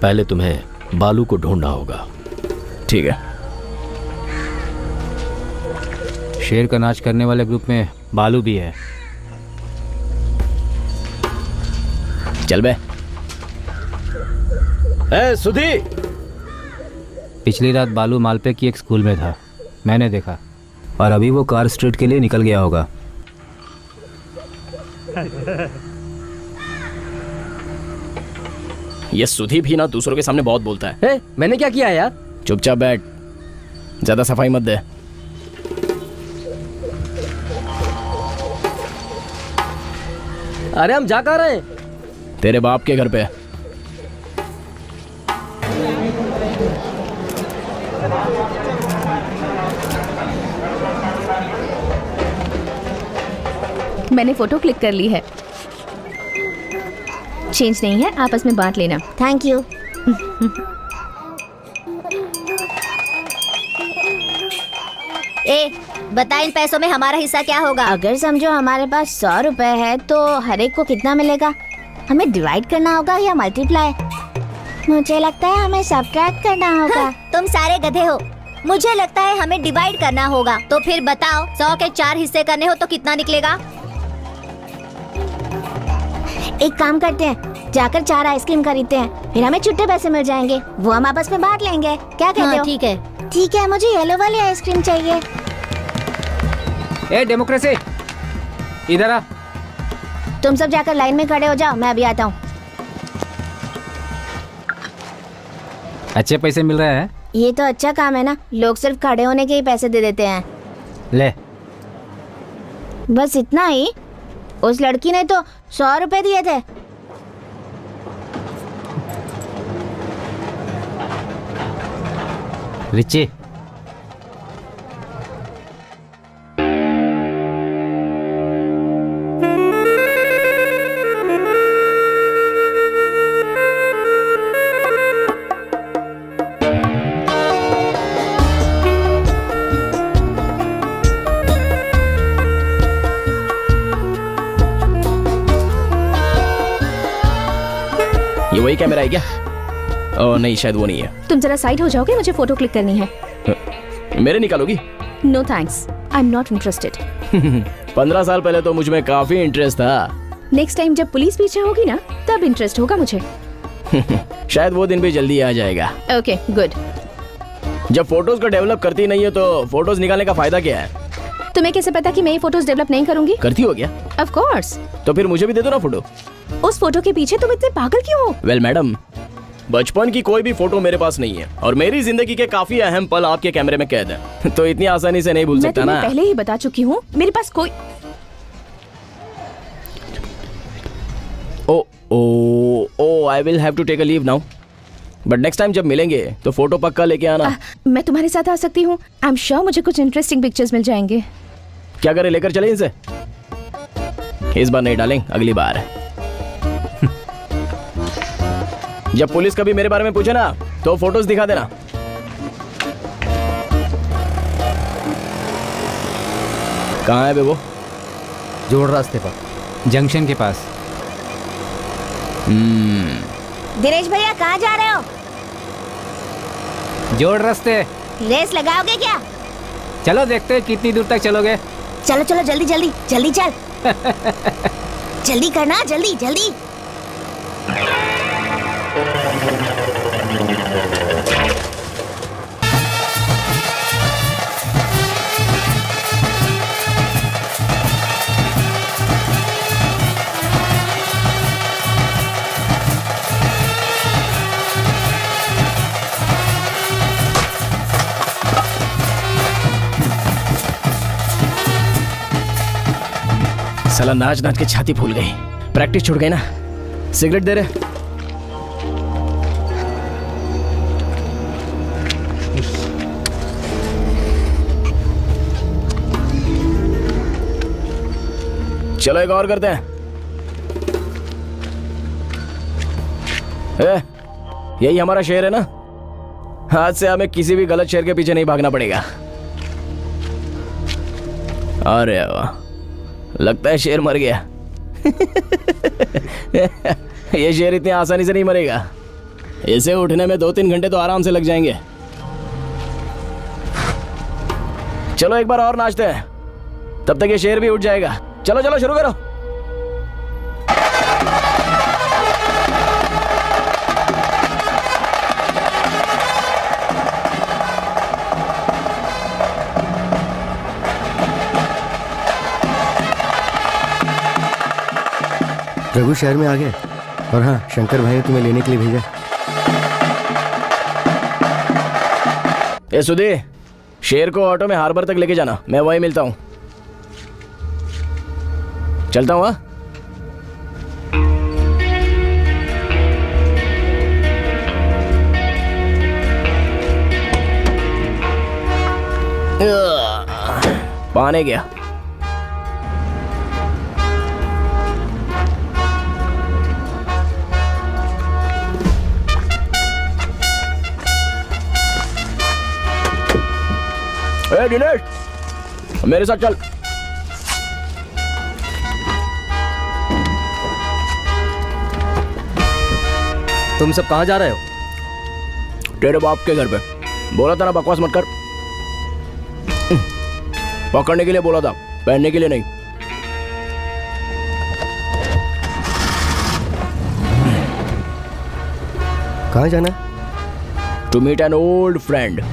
पहले तुम्हें बालू को ढूंढना होगा। ठीक है। शेर का नाच करने वाले ग्रुप में बालू भी है। चल बे। ए सुधी, पिछली रात बालू मालपे की एक स्कूल में था, मैंने देखा। और अभी वो कार स्ट्रीट के लिए निकल गया होगा। ये सुधी भी ना दूसरों के सामने बहुत बोलता है। मैंने क्या किया यार? चुपचाप बैठ, ज्यादा सफाई मत दे। अरे हम जा कहाँ रहे हैं? तेरे बाप के घर पे। मैंने फोटो क्लिक कर ली है। चेंज नहीं है, आपस में बांट लेना। Thank you. ए, बता इन पैसों में हमारा हिस्सा क्या होगा? अगर समझो हमारे पास 100 रुपए है तो हर एक को कितना मिलेगा? हमें डिवाइड करना होगा या मल्टीप्लाई? मुझे लगता है हमें सब्ट्रैक्ट करना होगा। तुम सारे गधे हो। मुझे लगता है हमें डिवाइड करना होगा। तो फिर बताओ, 100 के 4 हिस्से करने हो तो कितना निकलेगा? एक काम करते हैं, जाकर 4 आइसक्रीम खरीदते हैं, फिर हमें छुट्टे पैसे मिल जाएंगे। वो हम आपस में बांट लेंगे। क्या कहते हो? ठीक है। ठीक है, मुझे येलो वाली आइसक्रीम चाहिए। ए डेमोक्रेसी, इधर आ। तुम सब जाकर लाइन में खड़े हो जाओ, मैं अभी आता हूँ। अच्छे पैसे मिल रहे हैं। ये तो अच्छा काम है ना, लोग सिर्फ खड़े होने के ही पैसे दे देते हैं। ले। बस इतना ही? उस लड़की ने तो 100 रुपए दिए थे। रिची, वही कैमरा है क्या? ओह नहीं, शायद वो नहीं है। तुम जरा साइड हो जाओगे, मुझे फोटो क्लिक करनी है। मेरे निकालोगी? No thanks, I am not interested. 15 साल पहले तो मुझ में काफी इंटरेस्ट था। नेक्स्ट टाइम जब पुलिस पीछे होगी ना, तब इंटरेस्ट होगा मुझे। शायद वो दिन भी जल्दी आ जाएगा। Okay good. जब फोटोज को डेवलप करती नहीं है तो फोटोज निकालने का फायदा क्या है? तुम्हें कैसे पता कि मैं ये फोटोज डेवलप नहीं करूंगी? करती हो क्या? Of course. तो फिर मुझे भी दे दो ना फोटो। उस फोटो के पीछे तुम इतने पागल क्यों हो? वेल मैडम, बचपन की कोई भी फोटो मेरे पास नहीं है और मेरी जिंदगी के काफी अहम पल आपके कैमरे में कैद है। तो इतनी आसानी से नहीं भूल सकता ना। मैं पहले ही बता चुकी हूँ, मेरे पास कोई। I will have to take a leave now, but next time जब मिलेंगे तो फोटो पक्का लेके आना। मैं तुम्हारे साथ आ सकती हूँ। आई एम श्योर मुझे कुछ इंटरेस्टिंग पिक्चर्स मिल जाएंगे। क्या करें, लेकर चले इनसे? इस बार नहीं डालें, अगली बार। जब पुलिस कभी मेरे बारे में पूछे ना तो फोटोज दिखा देना। कहाँ है बे वो? जोड़ रास्ते पर, जंक्शन के पास। दिनेश भैया कहाँ जा रहे हो? जोड़ रास्ते। रेस लगाओगे क्या? चलो देखते हैं कितनी दूर तक चलोगे। चलो चलो जल्दी जल्दी जल्दी चल। जल्दी करना, जल्दी जल्दी। साला नाच नाच के छाती फूल गई। प्रैक्टिस छूट गई ना। सिगरेट दे रहे? चलो एक और करते हैं। यही हमारा शेर है ना? आज से हमें किसी भी गलत शेर के पीछे नहीं भागना पड़ेगा। अरे वाह, लगता है शेर मर गया। ये शेर इतनी आसानी से नहीं मरेगा। इसे उठने में 2-3 घंटे तो आराम से लग जाएंगे। चलो एक बार और नाचते हैं, तब तक ये शेर भी उठ जाएगा। चलो चलो शुरू करो। रघु शहर में आ गए। और हाँ, शंकर भाई ने तुम्हें लेने के लिए भेजा। ए सुधे, शेर को ऑटो में हार्बर तक लेके जाना, मैं वहीं मिलता हूँ। चलता हूँ। पाने गया। ए दिनेश, मेरे साथ चल। तुम सब कहाँ जा रहे हो? तेरे बाप के घर पे। बोला था ना बकवास मत कर। पकड़ने के लिए बोला था, पहनने के लिए नहीं। कहाँ जाना? To meet an old friend.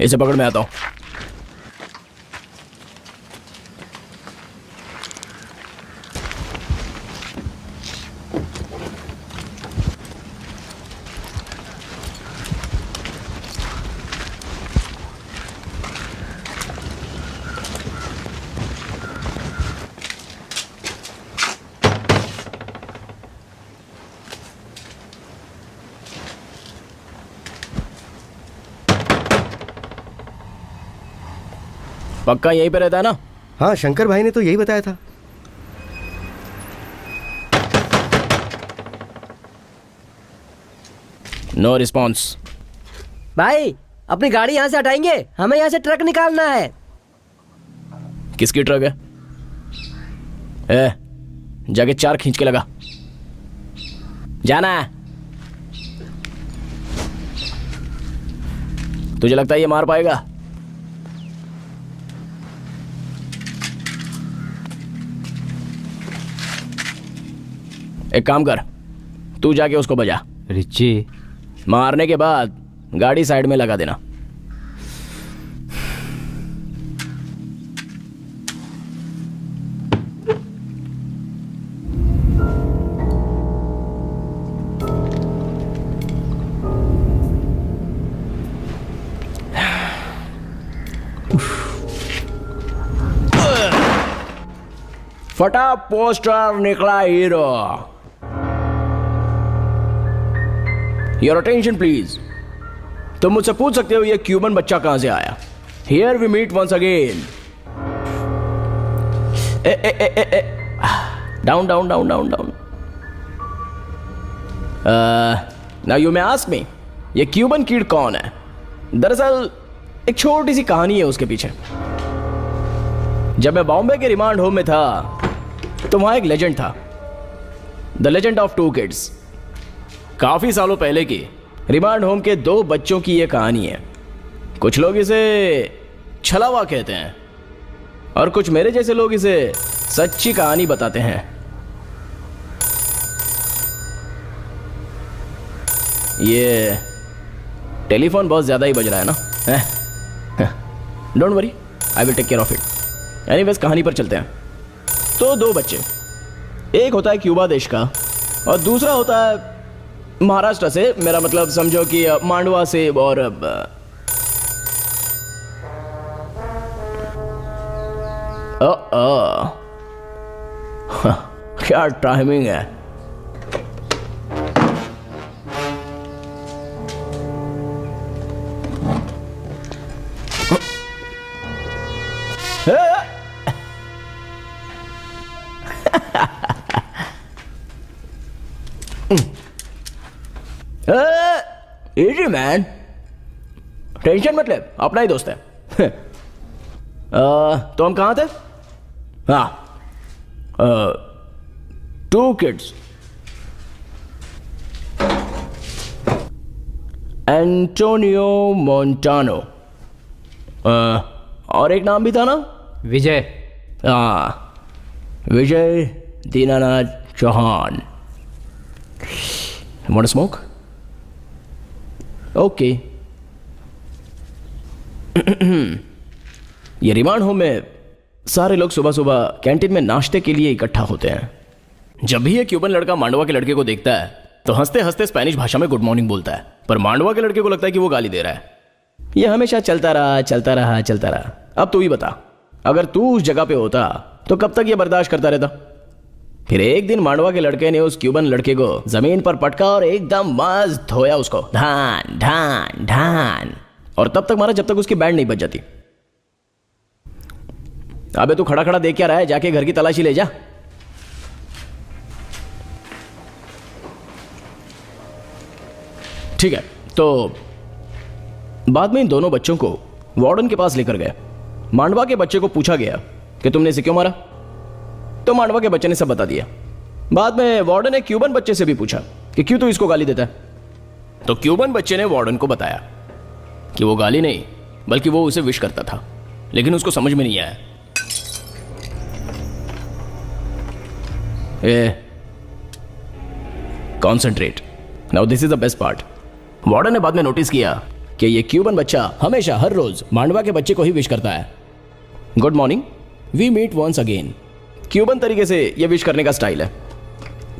इसे पकड़, मैं आता हूँ। पक्का यहीं पे रहता है ना? हाँ, शंकर भाई ने तो यही बताया था। No response. भाई अपनी गाड़ी यहाँ से हटाएंगे, हमें यहाँ से ट्रक निकालना है। किसकी ट्रक है? ए, जाके 4 खींच के लगा। जाना है। तुझे लगता है ये मार पाएगा? एक काम कर, तू जाके उसको बजा। रिची, मारने के बाद गाड़ी साइड में लगा देना। फटा पोस्टर निकला हीरो। Your attention please. तुम मुझसे पूछ सकते हो ये क्यूबन बच्चा कहां से आया। Here we meet once again. Down down down down down. Now you may ask me, ये क्यूबन किड कौन है? दरअसल एक छोटी सी कहानी है उसके पीछे। जब मैं बॉम्बे के रिमांड होम में था तो वहां एक लेजेंड था, द लेजेंड ऑफ 2 किड्स। काफी सालों पहले की रिमांड होम के 2 बच्चों की यह कहानी है। कुछ लोग इसे छलावा कहते हैं और कुछ मेरे जैसे लोग इसे सच्ची कहानी बताते हैं। ये टेलीफोन बहुत ज्यादा ही बज रहा है ना? Don't worry, I will take care of it. Anyways, कहानी पर चलते हैं। तो 2 बच्चे, एक होता है क्यूबा देश का और दूसरा होता है महाराष्ट्र से। मेरा मतलब समझो कि मांडवा से। और क्या टाइमिंग है। इजी मैन, टेंशन मत ले, अपना ही दोस्त है। तो हम कहाँ थे? हाँ, 2 किड्स, एंटोनियो मोंटानो, और एक नाम भी था ना? विजय। हाँ, Vijay Dinanath Chauhan. Want to smoke? Okay. ये रिमांड होम में सारे लोग सुबह सुबह कैंटीन में नाश्ते के लिए इकट्ठा होते हैं। जब भी ये क्यूबन लड़का मांडवा के लड़के को देखता है तो हंसते हंसते स्पेनिश भाषा में गुड मॉर्निंग बोलता है, पर मांडवा के लड़के को लगता है कि वो गाली दे रहा है। ये हमेशा चलता रहा चलता रहा चलता रहा। अब तू ही बता, अगर तू उस जगह पे होता तो कब तक ये बर्दाश्त करता रहता? फिर एक दिन मांडवा के लड़के ने उस क्यूबन लड़के को जमीन पर पटका और एकदम मस्त धोया उसको, ढान ढान ढान, और तब तक मारा जब तक उसकी बैंड नहीं बज जाती। अबे तू खड़ा खड़ा देख क्या रहा है? जाके घर की तलाशी ले जा। ठीक है, तो बाद में इन दोनों बच्चों को वार्डन के पास लेकर गए। मांडवा के बच्चे को पूछा गया कि तुमने इसे क्यों मारा, तो मांडवा के बच्चे ने सब बता दिया। बाद में वार्डन ने क्यूबन बच्चे से भी पूछा कि क्यों तू इसको गाली देता है, तो क्यूबन बच्चे ने वार्डन को बताया कि वो गाली नहीं बल्कि वो उसे विश करता था, लेकिन उसको समझ में नहीं आया। Concentrate now, this is the best part. Warden ने बाद में नोटिस किया कि ये क्यूबन बच्चा हमेशा हर रोज मांडवा के बच्चे को ही विश करता है, good morning, we meet once again. Cuban तरीके से ये विश करने का स्टाइल है।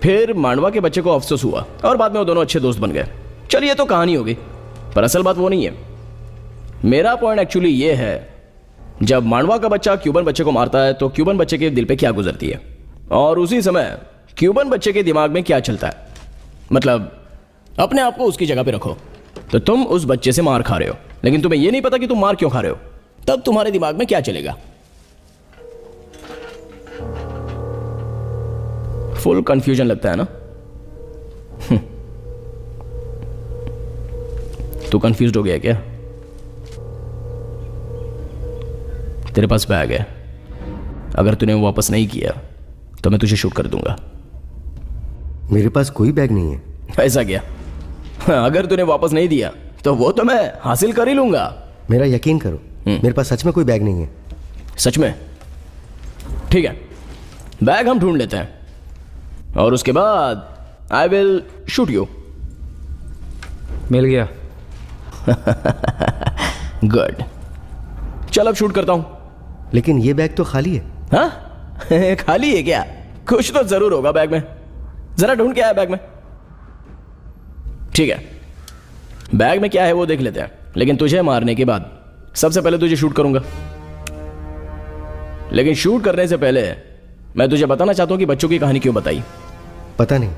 फिर मांडवा के बच्चे को अफसोस हुआ और बाद में वो दोनों अच्छे दोस्त बन गए। चलिए, तो कहानी होगी, पर असल बात वो नहीं है। मेरा पॉइंट एक्चुअली ये है, जब मांडवा का बच्चा क्यूबन बच्चे को मारता है तो क्यूबन बच्चे के दिल पे क्या गुजरती है, और उसी समय क्यूबन बच्चे के दिमाग में क्या चलता है। मतलब अपने आप को उसकी जगह पे रखो। तो तुम उस बच्चे से मार खा रहे हो, लेकिन तुम्हें यह नहीं पता कि तुम मार क्यों खा रहे हो। तब तुम्हारे दिमाग में क्या चलेगा? फुल कंफ्यूजन लगता है ना? तू कंफ्यूज हो गया क्या? तेरे पास बैग है, अगर तूने वो वापस नहीं किया तो मैं तुझे शूट कर दूंगा। मेरे पास कोई बैग नहीं है। ऐसा क्या? अगर तूने वापस नहीं दिया तो वो तो मैं हासिल कर ही लूंगा। मेरा यकीन करो, मेरे पास सच में कोई बैग नहीं है। सच में? ठीक है, बैग हम ढूंढ लेते हैं और उसके बाद आई विल शूट यू। मिल गया। गुड, चल अब शूट करता हूं। लेकिन ये बैग तो खाली है। हाँ? खाली है क्या? कुछ तो जरूर होगा बैग में, जरा ढूंढ के आया बैग में। ठीक है, बैग में क्या है वो देख लेते हैं, लेकिन तुझे मारने के बाद सबसे पहले तुझे शूट करूंगा। लेकिन शूट करने से पहले मैं तुझे बताना चाहता हूं कि बच्चों की कहानी क्यों बताई। पता नहीं।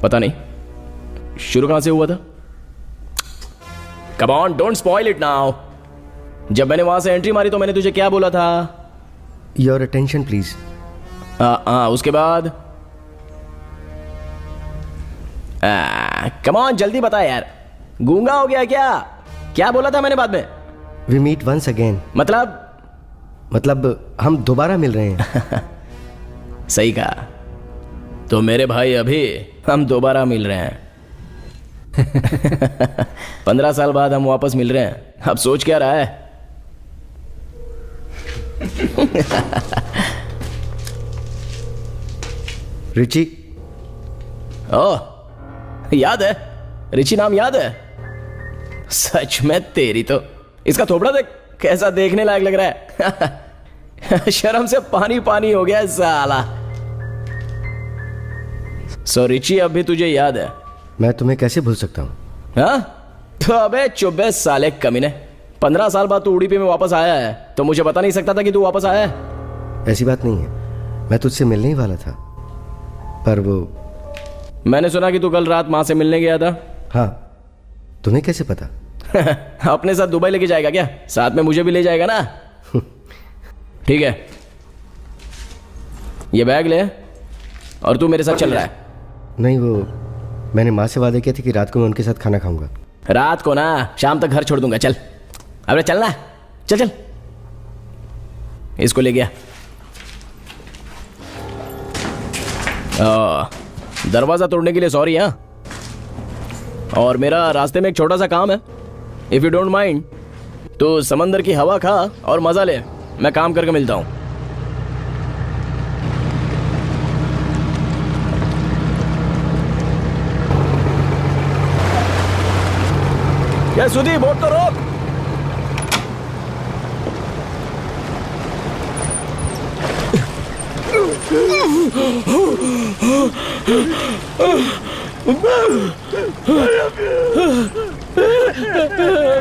पता नहीं? शुरू कहां से हुआ था? Come on, don't spoil it now. जब मैंने वहां से एंट्री मारी तो मैंने तुझे क्या बोला था? Your attention please. उसके बाद कम ऑन, जल्दी बता यार, गूंगा हो गया क्या? क्या बोला था मैंने बाद में? We meet once again. मतलब हम दोबारा मिल रहे हैं। सही कहा। तो मेरे भाई अभी हम दोबारा मिल रहे हैं। 15 साल बाद हम वापस मिल रहे हैं। अब सोच क्या रहा है? रिची। ओह, याद है? रिची नाम याद है? सच में तेरी तो, इसका थोपड़ा देख कैसा देखने लायक लग रहा है। शर्म से पानी पानी हो गया साला। सो रिची, अब भी तुझे याद है? मैं तुम्हें कैसे भूल सकता हूं? हाँ? तो अबे चुब्बे साले कमीने, 15 साल बाद तू उड़ीपी में वापस आया है तो मुझे बता नहीं सकता था कि तू वापस आया है? ऐसी बात नहीं है, मैं तुझसे मिलने ही वाला था, पर वो... मैंने सुना कि तू कल रात मां से मिलने गया था। हाँ, तुम्हें कैसे पता? अपने साथ दुबई लेके जाएगा क्या? साथ में मुझे भी ले जाएगा ना? ठीक है, ये बैग ले और तू मेरे साथ चल रहा है। नहीं, वो मैंने माँ से वादा किया था कि रात को मैं उनके साथ खाना खाऊंगा। रात को ना, शाम तक घर छोड़ दूंगा। चल अबे चलना, चल चल। इसको ले गया। दरवाजा तोड़ने के लिए सॉरी। हाँ, और मेरा रास्ते में एक छोटा सा काम है, इफ यू डोंट माइंड। तो समंदर की हवा खा और मजा ले, मैं काम करके मिलता हूं। क्या सुधी, बोट तो रोक।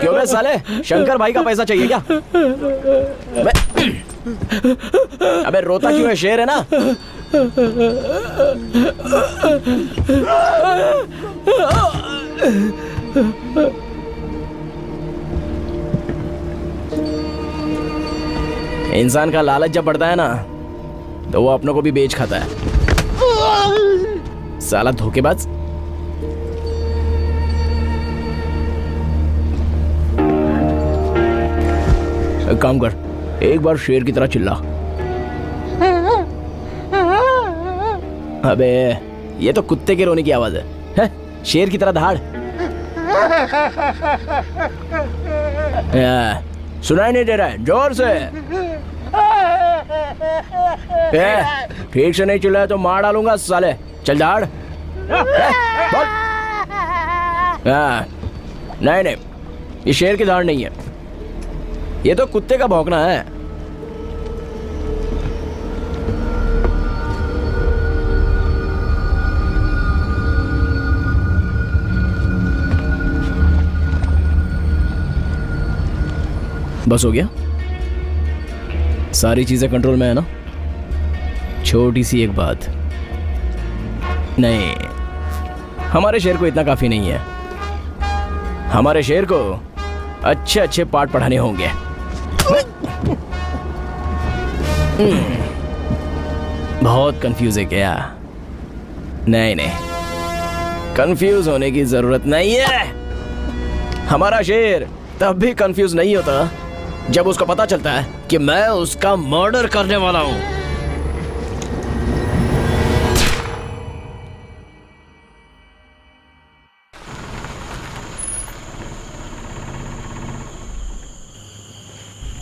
क्यों बे साले, शंकर भाई का पैसा चाहिए क्या? अबे रोता क्यों है? शेर है ना। इंसान का लालच जब बढ़ता है ना तो वो अपनों को भी बेच खाता है। साला धोखेबाज। एक काम कर, एक बार शेर की तरह चिल्ला। अबे ये तो कुत्ते के रोने की आवाज है? शेर की तरह दहाड़। सुनाई नहीं दे रहा है? जोर से। ठीक से नहीं चिल्लाया तो मार डालूंगा साले। चल दहाड़। बोल। नहीं नहीं, ये शेर की दहाड़ नहीं है, ये तो कुत्ते का भौंकना है। बस हो गया? सारी चीजें कंट्रोल में है ना? छोटी सी एक बात, नहीं, हमारे शेर को इतना काफी नहीं है। हमारे शेर को अच्छे अच्छे पाठ पढ़ाने होंगे। बहुत कंफ्यूज है क्या? नहीं नहीं, कंफ्यूज होने की जरूरत नहीं है। हमारा शेर तब भी कंफ्यूज नहीं होता जब उसको पता चलता है कि मैं उसका मर्डर करने वाला हूं।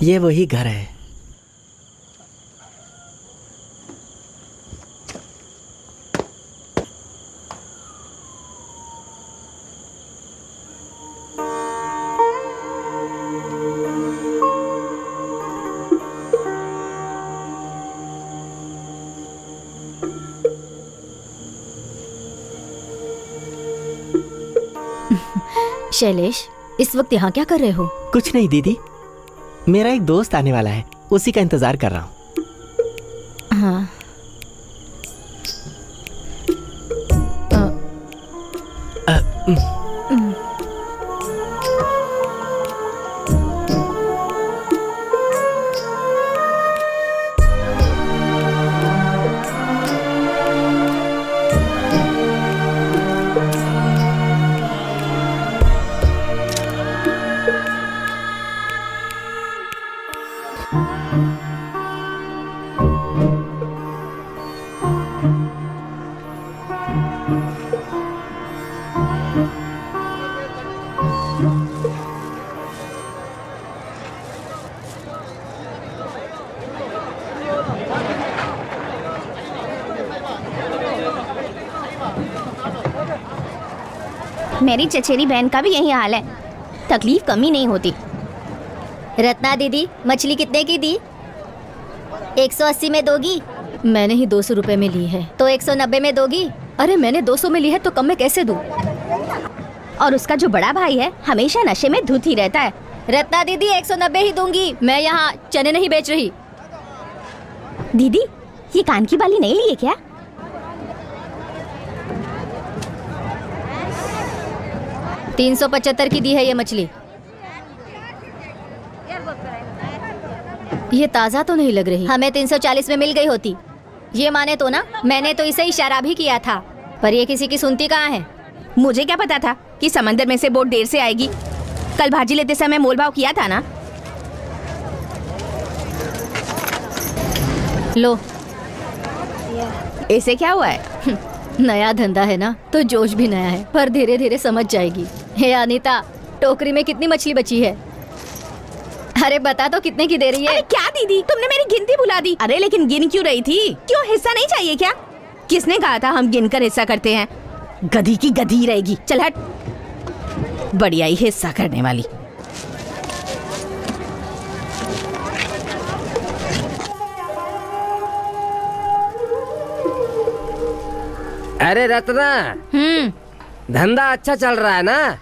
ये वही घर है। शैलेश, इस वक्त यहाँ क्या कर रहे हो? कुछ नहीं दीदी, मेरा एक दोस्त आने वाला है, उसी का इंतजार कर रहा हूँ। हाँ। मेरी चचेरी बहन का भी यही हाल है, तकलीफ कमी नहीं होती। रत्ना दीदी, मछली कितने की दी? 180 में दोगी? मैंने ही 200 रुपए में ली है। तो 190 में दोगी? अरे मैंने 200 में ली है तो कम में कैसे दूं? और उसका जो बड़ा भाई है हमेशा नशे में धुत ही रहता है। रत्ना दीदी 190 ही दूंगी। मैं यहाँ चने नहीं बेच रही। दीदी, ये कान की बाली नहीं लिए क्या? $375 की दी है ये मछली। ये ताज़ा तो नहीं लग रही। हमें 340 में मिल गई होती। ये माने तो ना, मैंने तो इसे इशारा भी किया था, पर ये किसी की सुनती कहाँ है। मुझे क्या पता था कि समंदर में से बोट देर से आएगी। कल भाजी लेते समय मोलभाव किया था ना। लो, इसे क्या हुआ है? नया धंधा है ना, तो जोश भी नया है, पर धीरे धीरे समझ जाएगी। हे अनीता, टोकरी में कितनी मछली बची है? अरे बता तो, कितने की दे रही है? अरे क्या दीदी, तुमने मेरी गिनती भुला दी। अरे लेकिन गिन क्यों रही थी? क्यों, हिस्सा नहीं चाहिए क्या? किसने कहा था हम गिनकर हिस्सा करते हैं? गधी की गधी रहेगी। चल हट, बढ़िया ही हिस्सा करने वाली। अरे रत्ना, धंधा अच्छा चल रहा है ना?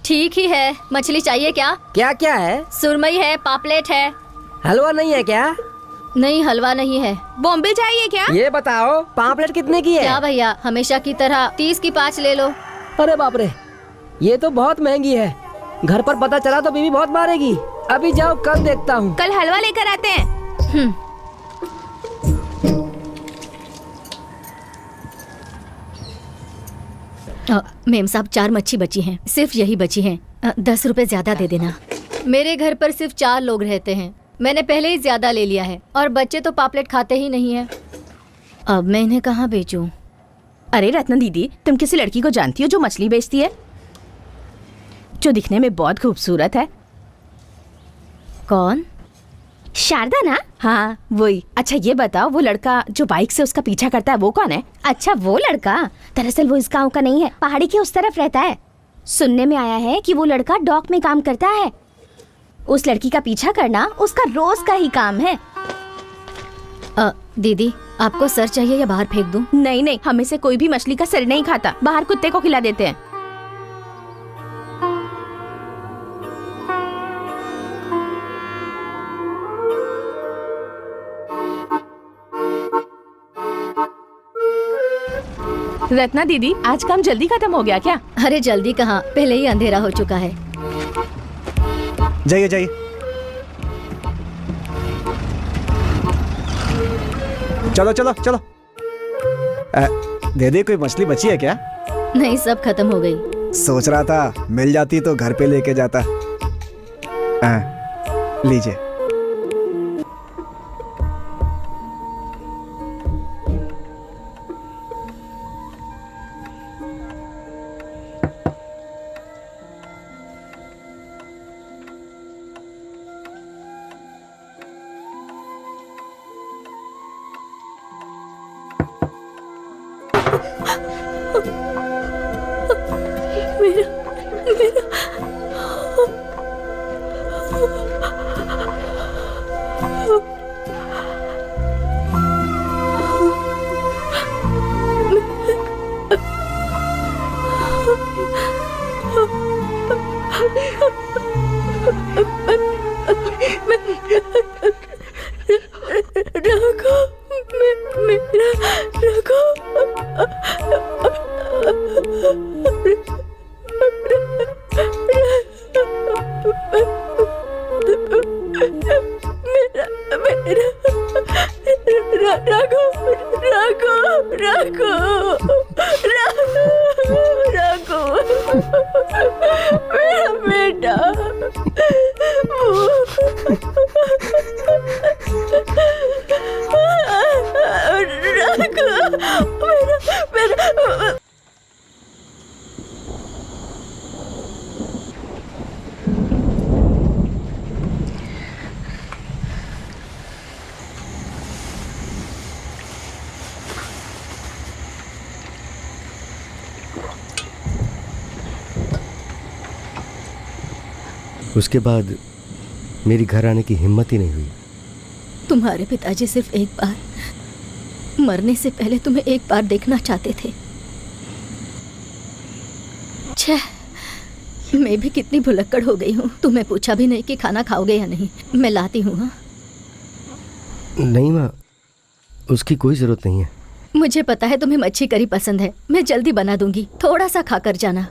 ठीक ही है। मछली चाहिए क्या? क्या क्या है? सुरमई है, पापलेट है। हलवा नहीं है क्या? नहीं, हलवा नहीं है। बोम्बिल चाहिए क्या? ये बताओ, पापलेट कितने की है? क्या भैया, हमेशा की तरह 30 की 5 ले लो। अरे बाप रे, ये तो बहुत महंगी है। घर पर पता चला तो बीवी बहुत मारेगी। अभी जाओ, कल देखता हूँ। कल हलवा लेकर आते हैं। मेम साहब, 4 मच्छी बची हैं, सिर्फ यही बची हैं। 10 रुपए ज्यादा दे देना। मेरे घर पर सिर्फ 4 लोग रहते हैं, मैंने पहले ही ज्यादा ले लिया है, और बच्चे तो पापलेट खाते ही नहीं है। अब मैं इन्हें कहाँ बेचूं? अरे रत्ना दीदी, तुम किसी लड़की को जानती हो जो मछली बेचती है, जो दिखने में बहुत खूबसूरत है? कौन? शारदा ना? हाँ वही। अच्छा ये बताओ, वो लड़का जो बाइक से उसका पीछा करता है वो कौन है? अच्छा वो लड़का, दरअसल वो इस गांव का नहीं है, पहाड़ी के उस तरफ रहता है। सुनने में आया है कि वो लड़का डॉक में काम करता है। उस लड़की का पीछा करना उसका रोज का ही काम है। दीदी, आपको सर चाहिए या बाहर फेंक दूं? नहीं नहीं, हमें से कोई भी मछली का सर नहीं खाता, बाहर कुत्ते को खिला देते हैं। रत्ना दीदी, आज काम जल्दी खत्म हो गया क्या? अरे जल्दी कहाँ, पहले ही अंधेरा हो चुका है। जाइए जाइए। चलो चलो चलो। दे दे, कोई मछली बची है क्या? नहीं, सब खत्म हो गई। सोच रहा था मिल जाती तो घर पे लेके जाता। लीजिए। उसके बाद मेरी घर आने की हिम्मत ही नहीं हुई। तुम्हारे पिताजी सिर्फ एक बार, मरने से पहले तुम्हें एक बार देखना चाहते थे। छह, मैं भी कितनी भुलक्कड़ हो गई हूँ। तुम्हें पूछा भी नहीं कि खाना खाओगे या नहीं। मैं लाती हूँ। हाँ, नहीं माँ, उसकी कोई जरूरत नहीं है। मुझे पता है तुम्हें मच्छी करी पसंद है। मैं जल्दी बना दूंगी, थोड़ा सा खाकर जाना।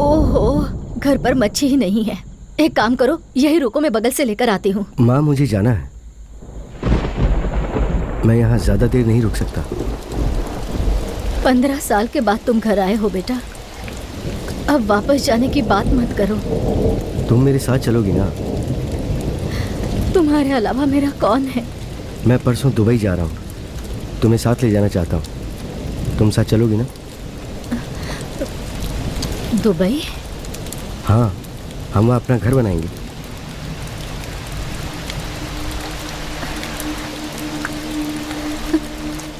ओहो, घर पर मच्छी ही नहीं है। एक काम करो, यही रुको, मैं बगल से लेकर आती हूँ। माँ, मुझे जाना है। मैं यहाँ ज्यादा देर नहीं रुक सकता। 15 साल के बाद तुम घर आए हो बेटा। अब वापस जाने की बात मत करो। तुम मेरे साथ चलोगी ना? तुम्हारे अलावा मेरा कौन है? मैं परसों दुबई जा रहा हूँ, तुम्हें साथ ले जाना चाहता हूँ। तुम साथ चलोगी ना? दुबई? हाँ, हम वहाँ अपना घर बनाएंगे।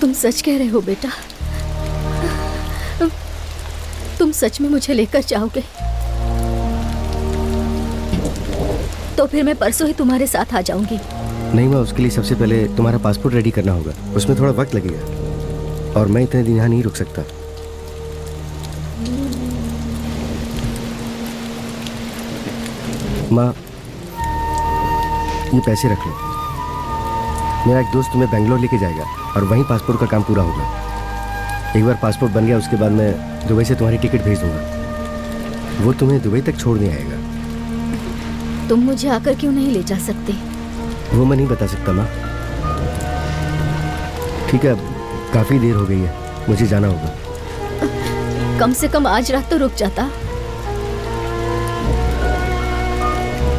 तुम सच कह रहे हो बेटा? तुम सच में मुझे लेकर जाओगे? तो फिर मैं परसों ही तुम्हारे साथ आ जाऊंगी। नहीं माँ, उसके लिए सबसे पहले तुम्हारा पासपोर्ट रेडी करना होगा। उसमें थोड़ा वक्त लगेगा और मैं इतने दिन यहाँ नहीं रुक सकता। माँ, ये पैसे रख लो। मेरा एक दोस्त तुम्हें बेंगलोर लेके जाएगा और वहीं पासपोर्ट का काम पूरा होगा। एक बार पासपोर्ट बन गया, उसके बाद मैं दुबई से तुम्हारी टिकट भेज दूंगा। वो तुम्हें दुबई तक छोड़ने आएगा। तुम मुझे आकर क्यों नहीं ले जा सकते? वो मैं नहीं बता सकता माँ। ठीक है, अब काफ़ी देर हो गई है, मुझे जाना होगा। कम से कम आज रात तो रुक जाता।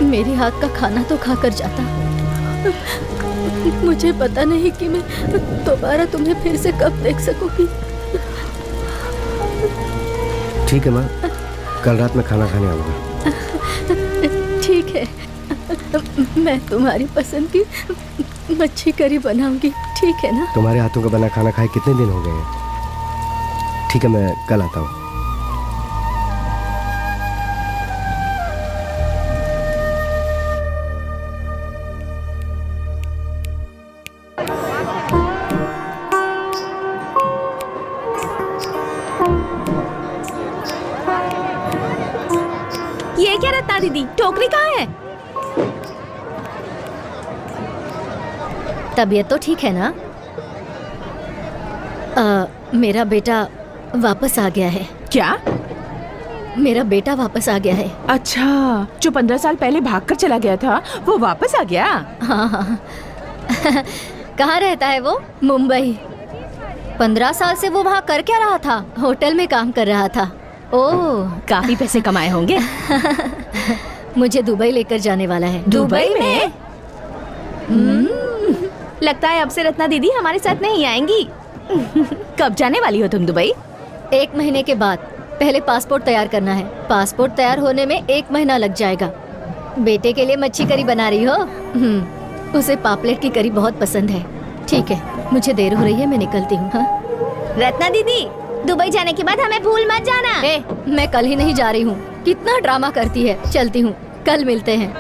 मेरे हाथ का खाना तो खाकर जाता। मुझे पता नहीं कि मैं दोबारा तुम्हें फिर से कब देख सकूंगी। ठीक है माँ, कल रात में खाना खाने आऊँगा। ठीक है, मैं तुम्हारी पसंद की मच्छी करी बनाऊंगी, ठीक है ना? तुम्हारे हाथों का बना खाना खाए कितने दिन हो गए हैं। ठीक है, मैं कल आता हूँ। ये क्या रत्ना दीदी, टोकरी कहाँ है? तबीयत तो ठीक है ना? मेरा बेटा वापस आ गया है। क्या? मेरा बेटा वापस आ गया है। अच्छा, जो 15 साल पहले भागकर चला गया था वो वापस आ गया? हाँ हाँ। कहाँ रहता है वो? मुंबई। 15 साल से वो वहाँ कर क्या रहा था? होटल में काम कर रहा था। ओह, काफी पैसे कमाए होंगे। मुझे दुबई लेकर जाने वाला है। दुबई में? लगता है अब से रत्ना दीदी हमारे साथ नहीं आएंगी। कब जाने वाली हो तुम दुबई? 1 महीने के बाद। पहले पासपोर्ट तैयार करना है। पासपोर्ट तैयार होने में 1 महीना लग जाएगा। बेटे के लिए मच्छी करी बना रही हो? उसे पापलेट की करी बहुत पसंद है। ठीक है, मुझे देर हो रही है, मैं निकलती हूँ। हाँ? रत्ना दीदी, दुबई जाने के बाद हमें भूल मत जाना। मैं कल ही नहीं जा रही हूँ। कितना ड्रामा करती है। चलती हूँ, कल मिलते हैं।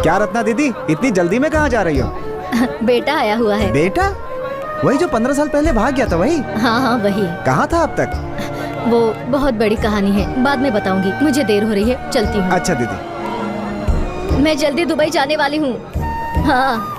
क्या रत्ना दीदी, इतनी जल्दी में कहाँ जा रही हो? बेटा आया हुआ है। बेटा? वही जो 15 साल पहले भाग गया था वही? हाँ, वही। कहाँ था अब तक? वो बहुत बड़ी कहानी है, बाद में बताऊंगी। मुझे देर हो रही है, चलती हूँ। अच्छा दीदी, मैं जल्दी दुबई जाने वाली हूँ। हाँ।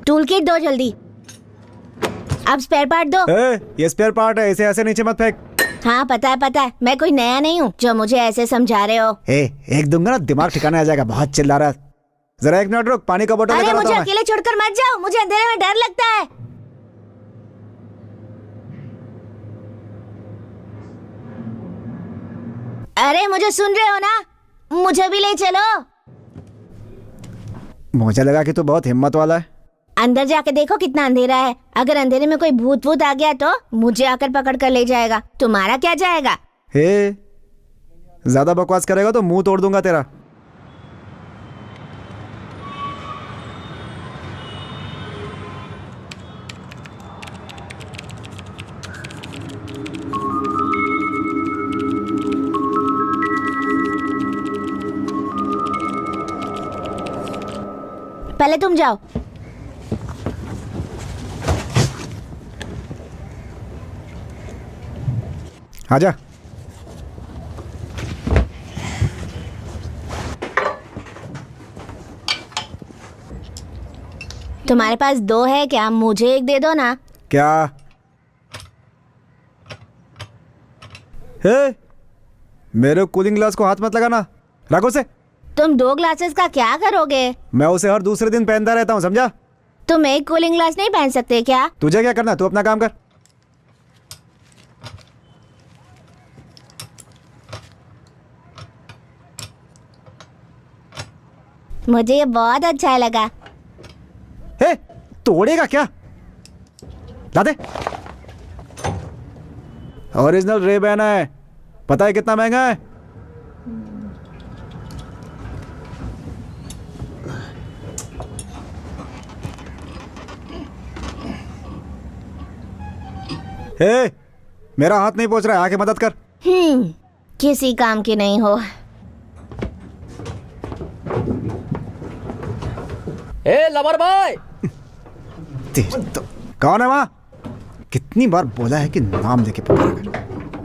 टूल किट दो जल्दी। अब स्पेयर पार्ट दो। ये स्पेयर पार्ट है, इसे ऐसे नीचे मत फेंक। हाँ पता है, मैं कोई नया नहीं हूँ जो मुझे ऐसे समझा रहे हो। एक दूंगा ना दिमाग ठिकाने आ जाएगा। बहुत चिल्ला रहा है। जरा 1 मिनट रुक, पानी का बोतल अरे लेकर आता मुझे हूं मैं। अकेले छोड़कर मत जाओ, मुझे अंधेरे में डर लगता है। अरे मुझे सुन रहे हो ना? मुझे भी ले चलो। मुझे लगा कि तू बहुत हिम्मत वाला है। अंदर जाके देखो कितना अंधेरा है। अगर अंधेरे में कोई भूत आ गया तो मुझे आकर पकड़ कर ले जाएगा। तुम्हारा क्या जाएगा? ज्यादा बकवास करेगा तो मुंह तोड़ दूंगा तेरा। पहले तुम जाओ। आजा। तुम्हारे पास 2 है क्या? मुझे 1 दे दो ना। क्या? मेरे कूलिंग ग्लास को हाथ मत लगाना, रखो से। तुम 2 ग्लासेस का क्या करोगे? मैं उसे हर दूसरे दिन पहनता रहता हूँ, समझा? तुम 1 कूलिंग ग्लास नहीं पहन सकते क्या? तुझे क्या करना, तू अपना काम कर। मुझे ये बहुत अच्छा लगा। तोड़ेगा क्या? ला दे। ओरिजिनल रेबैन है, पता है कितना महंगा है? मेरा हाथ नहीं पहुंच रहा है, आके मदद कर। किसी काम की नहीं हो। Lover boy. तो कौन है वहाँ? कितनी बार बोला है कि नाम लेके पुकारा कर।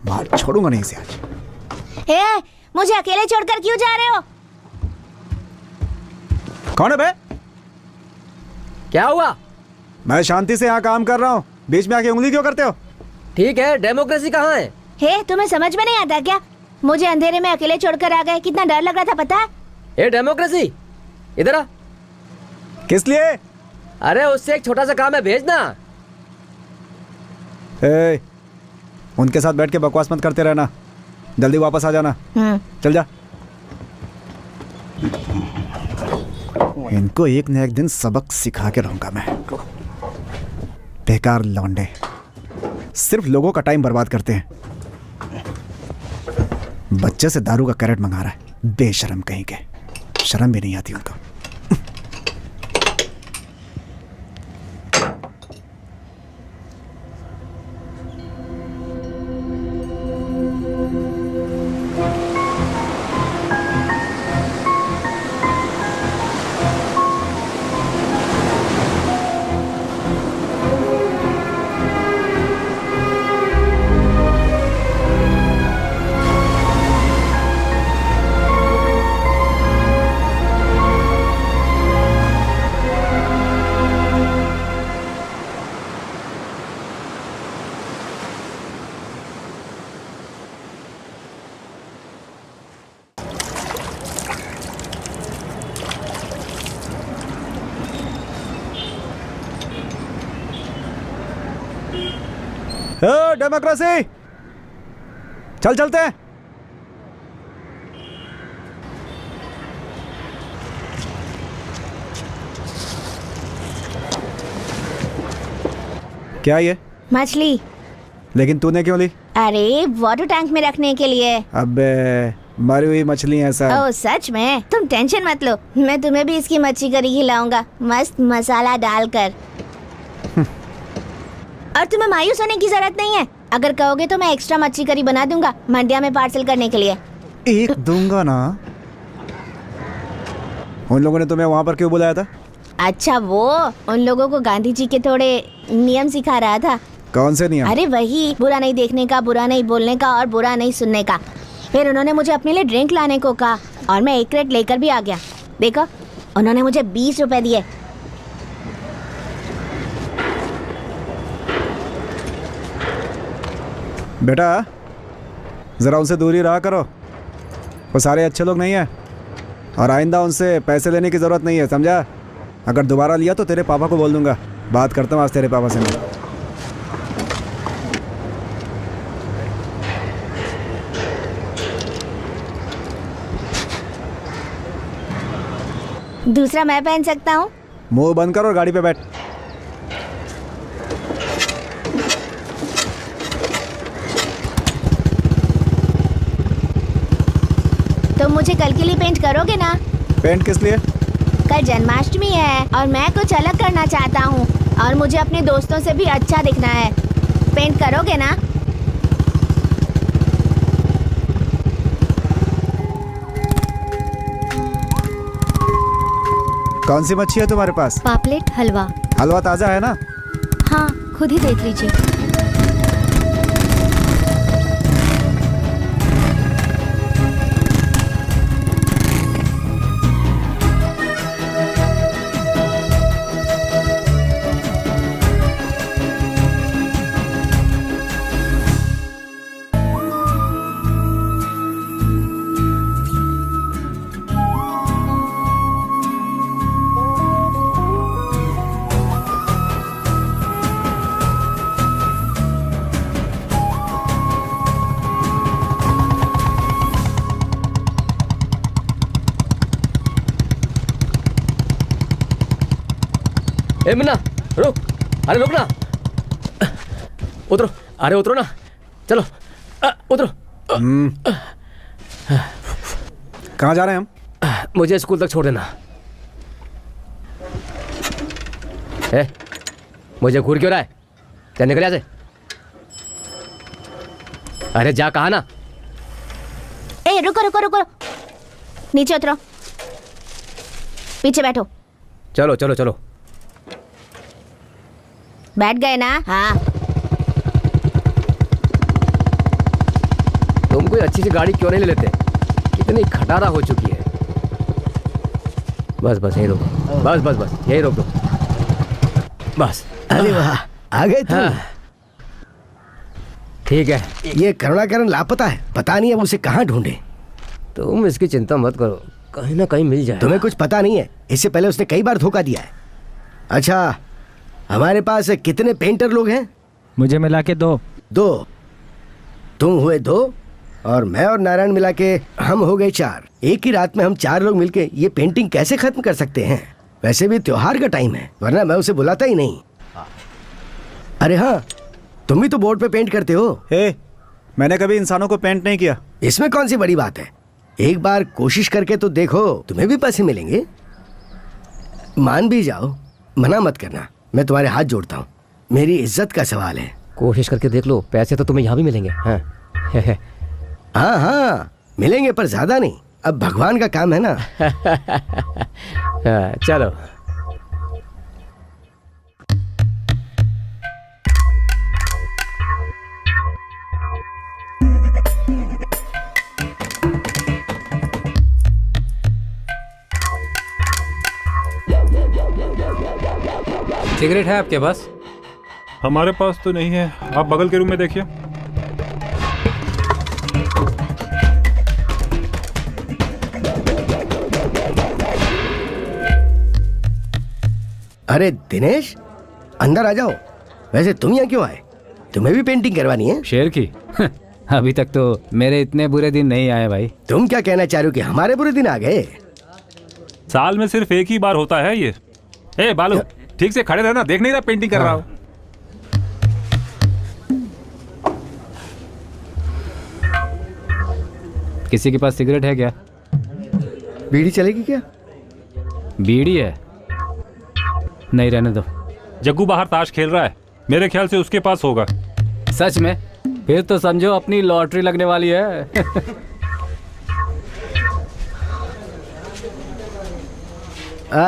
मार छोड़ूंगा नहीं इसे आज। मुझे अकेले छोड़कर क्यों जा रहे हो? कौन है बे? क्या हुआ? मैं शांति से यहाँ काम कर रहा हूँ, बीच में आके उंगली क्यों करते हो? ठीक है, डेमोक्रेसी कहाँ है? तुम्हें समझ में नहीं आता क्या? मुझे अंधेरे में अकेले छोड़कर आ गए, कितना डर लग रहा था पता है? डेमोक्रेसी, इधर आ। किस लिए? अरे उससे एक छोटा सा काम है, भेजना। उनके साथ बैठ के बकवास मत करते रहना, जल्दी वापस आ जाना। चल जा। इनको एक न एक दिन सबक सिखा के रहूंगा मैं। बेकार लौंडे, सिर्फ लोगों का टाइम बर्बाद करते हैं। बच्चे से दारू का कैरेट मंगा रहा है, बेशरम कहीं के। शर्म भी नहीं आती उनको। डेमोक्रेसी, चल चलते हैं। क्या ये? मछली। लेकिन तूने क्यों ली? अरे वाटर टैंक में रखने के लिए। अबे मरी हुई मछली है सर। ओह सच में? तुम टेंशन मत लो, मैं तुम्हें भी इसकी मच्छी करी खिलाऊंगा, मस्त मसाला डालकर। और तुम्हें मायूस होने की जरूरत नहीं है। अगर कहोगे तो मैं एक्स्ट्रा मच्छी करी बना दूंगा मंडिया में पार्सल करने के लिए। एक दूंगा ना। उन लोगों ने तुम्हें वहाँ पर क्यों बुलाया था? अच्छा, वो उन लोगों को गांधी जी के थोड़े नियम सिखा रहा था। कौन से नियम? अरे वही, बुरा नहीं देखने का, बुरा नहीं बोलने का और बुरा नहीं सुनने का। फिर उन्होंने मुझे अपने लिए ड्रिंक लाने को कहा और मैं 1 क्रेट लेकर भी आ गया। देखो, उन्होंने मुझे 20 रुपए दिए। बेटा जरा उनसे दूरी रहा करो, वो सारे अच्छे लोग नहीं हैं और आइंदा उनसे पैसे लेने की जरूरत नहीं है, समझा? अगर दोबारा लिया तो तेरे पापा को बोल दूंगा। बात करता हूँ आज तेरे पापा से मैं। दूसरा मैं पहन सकता हूँ? मुंह बंद कर और गाड़ी पे बैठ। तुम मुझे कल के लिए पेंट करोगे ना? पेंट किस लिए? कल जन्माष्टमी है और मैं कुछ अलग करना चाहता हूँ और मुझे अपने दोस्तों से भी अच्छा दिखना है। पेंट करोगे ना? कौन सी मच्छी है तुम्हारे पास? पापलेट हलवा। हलवा ताजा है ना? हाँ, खुद ही देख लीजिए। ए मुन्ना, रुक। अरे रुक ना, उतरो। अरे उतरो ना, चलो उतरो। कहाँ जा रहे हैं हम? मुझे स्कूल तक छोड़ देना। मुझे घूर क्यों रहा है? क्या निकल यहाँ से? अरे जा, कहा ना। ए रुको रुको रुको, नीचे उतरो, पीछे बैठो। चलो चलो चलो। बैठ गए ना? हाँ। तुम कोई अच्छी सी गाड़ी क्यों नहीं ले लेते? कितनी खटारा हो चुकी है। बस बस यही रोक, बस बस बस यही रोक दो, बस। अरे वाह, आ गए तुम। ठीक है। ये करुणाकरण लापता है, पता नहीं है उसे कहाँ ढूंढे। तुम इसकी चिंता मत करो, कहीं ना कहीं मिल जाए। तुम्हें कुछ पता नहीं है, इससे पहले उसने कई बार धोखा दिया है। अच्छा, हमारे पास कितने पेंटर लोग हैं? मुझे मिला के 2। 2? तुम हुए 2 और मैं और नारायण मिला के हम हो गए 4। एक ही रात में हम 4 लोग मिलके ये पेंटिंग कैसे खत्म कर सकते हैं? वैसे भी त्योहार का टाइम है, वरना मैं उसे बुलाता ही नहीं। अरे हाँ, तुम भी तो बोर्ड पे पेंट करते हो। मैंने कभी इंसानों को पेंट नहीं किया। इसमें कौन सी बड़ी बात है? एक बार कोशिश करके तो देखो, तुम्हें भी पैसे मिलेंगे। मान भी जाओ, मना मत करना, मैं तुम्हारे हाथ जोड़ता हूँ, मेरी इज्जत का सवाल है। कोशिश करके देख लो, पैसे तो तुम्हें यहाँ भी मिलेंगे। हाँ हाँ हाँ मिलेंगे, पर ज्यादा नहीं। अब भगवान का काम है ना। चलो। सिगरेट है आपके पास? हमारे पास तो नहीं है, आप बगल के रूम में देखिए। अरे दिनेश, अंदर आ जाओ। वैसे तुम यहाँ क्यों आए? तुम्हें भी पेंटिंग करवानी है? शेर की? अभी तक तो मेरे इतने बुरे दिन नहीं आए भाई। तुम क्या कहना चाह रहे हो कि हमारे बुरे दिन आ गए? साल में सिर्फ एक ही बार होता है ये। ए बालू, ठीक से खड़े रहना, देख नहीं रहा पेंटिंग कर रहा हूँ। किसी के पास सिगरेट है क्या? बीड़ी चलेगी क्या? बीड़ी है? नहीं, रहने दो। जग्गू बाहर ताश खेल रहा है, मेरे ख्याल से उसके पास होगा। सच में? फिर तो समझो अपनी लॉटरी लगने वाली है।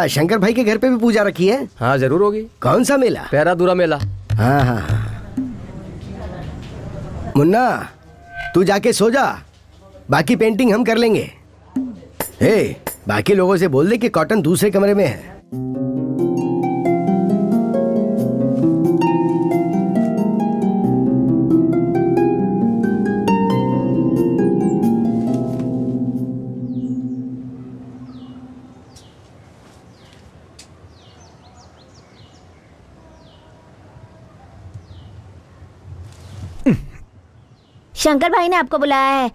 शंकर भाई के घर पे भी पूजा रखी है? हाँ जरूर होगी। कौन सा मेला? पैरादूरा मेला। हाँ हाँ। मुन्ना, तू जाके सो जा, बाकी पेंटिंग हम कर लेंगे। बाकी लोगों से बोल दे कि कॉटन दूसरे कमरे में है। शंकर भाई ने आपको बुलाया है।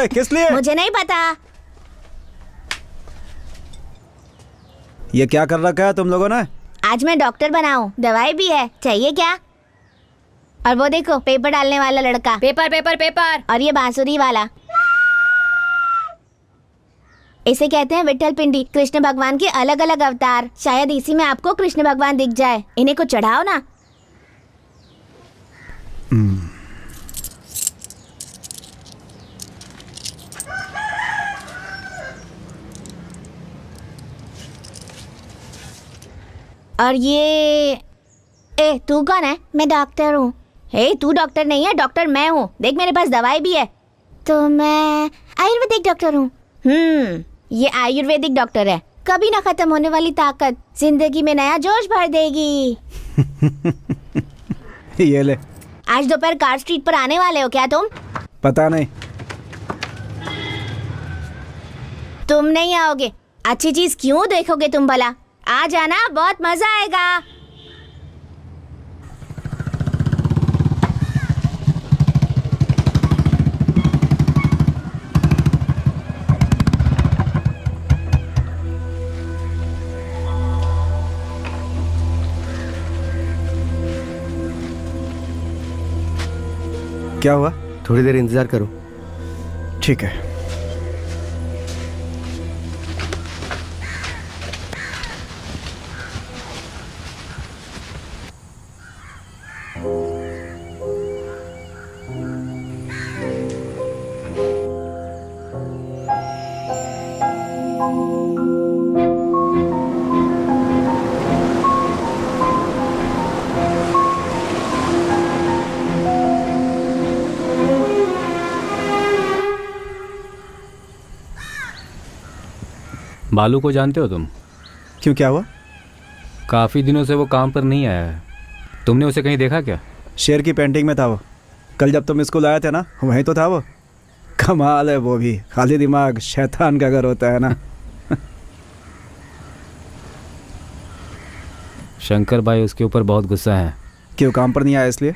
किस लिए? मुझे नहीं पता। ये क्या कर रखा है तुम लोगों ने? आज मैं डॉक्टर बनाऊं, दवाई भी है, चाहिए क्या? और वो देखो, पेपर डालने वाला लड़का। Paper paper paper. और ये बांसुरी वाला, इसे कहते हैं विट्ठल पिंडी। कृष्ण भगवान के अलग अलग अवतार। शायद इसी में आपको कृष्ण भगवान दिख जाए। इन्हें को चढ़ाओ ना। और ये तू कौन है? मैं डॉक्टर हूँ। तू डॉक्टर नहीं है, डॉक्टर मैं हूँ। देख मेरे पास दवाई भी है। तो मैं आयुर्वेदिक डॉक्टर हूँ। ये आयुर्वेदिक डॉक्टर है। कभी ना खत्म होने वाली ताकत, जिंदगी में नया जोश भर देगी। ये ले। आज दोपहर कार स्ट्रीट पर आने वाले हो क्या तुम? पता नहीं। तुम नहीं आओगे, अच्छी चीज क्यों देखोगे तुम भला? आ जाना, बहुत मजा आएगा। क्या हुआ? थोड़ी देर इंतजार करो। ठीक है। बालू को जानते हो तुम? क्यों, क्या हुआ? काफ़ी दिनों से वो काम पर नहीं आया है। तुमने उसे कहीं देखा क्या? शेर की पेंटिंग में था वो। कल जब तुम स्कूल आए थे ना, वहीं तो था वो। कमाल है वो भी, खाली दिमाग शैतान का घर होता है ना। शंकर भाई उसके ऊपर बहुत गुस्सा है। क्यों, काम पर नहीं आया इसलिए?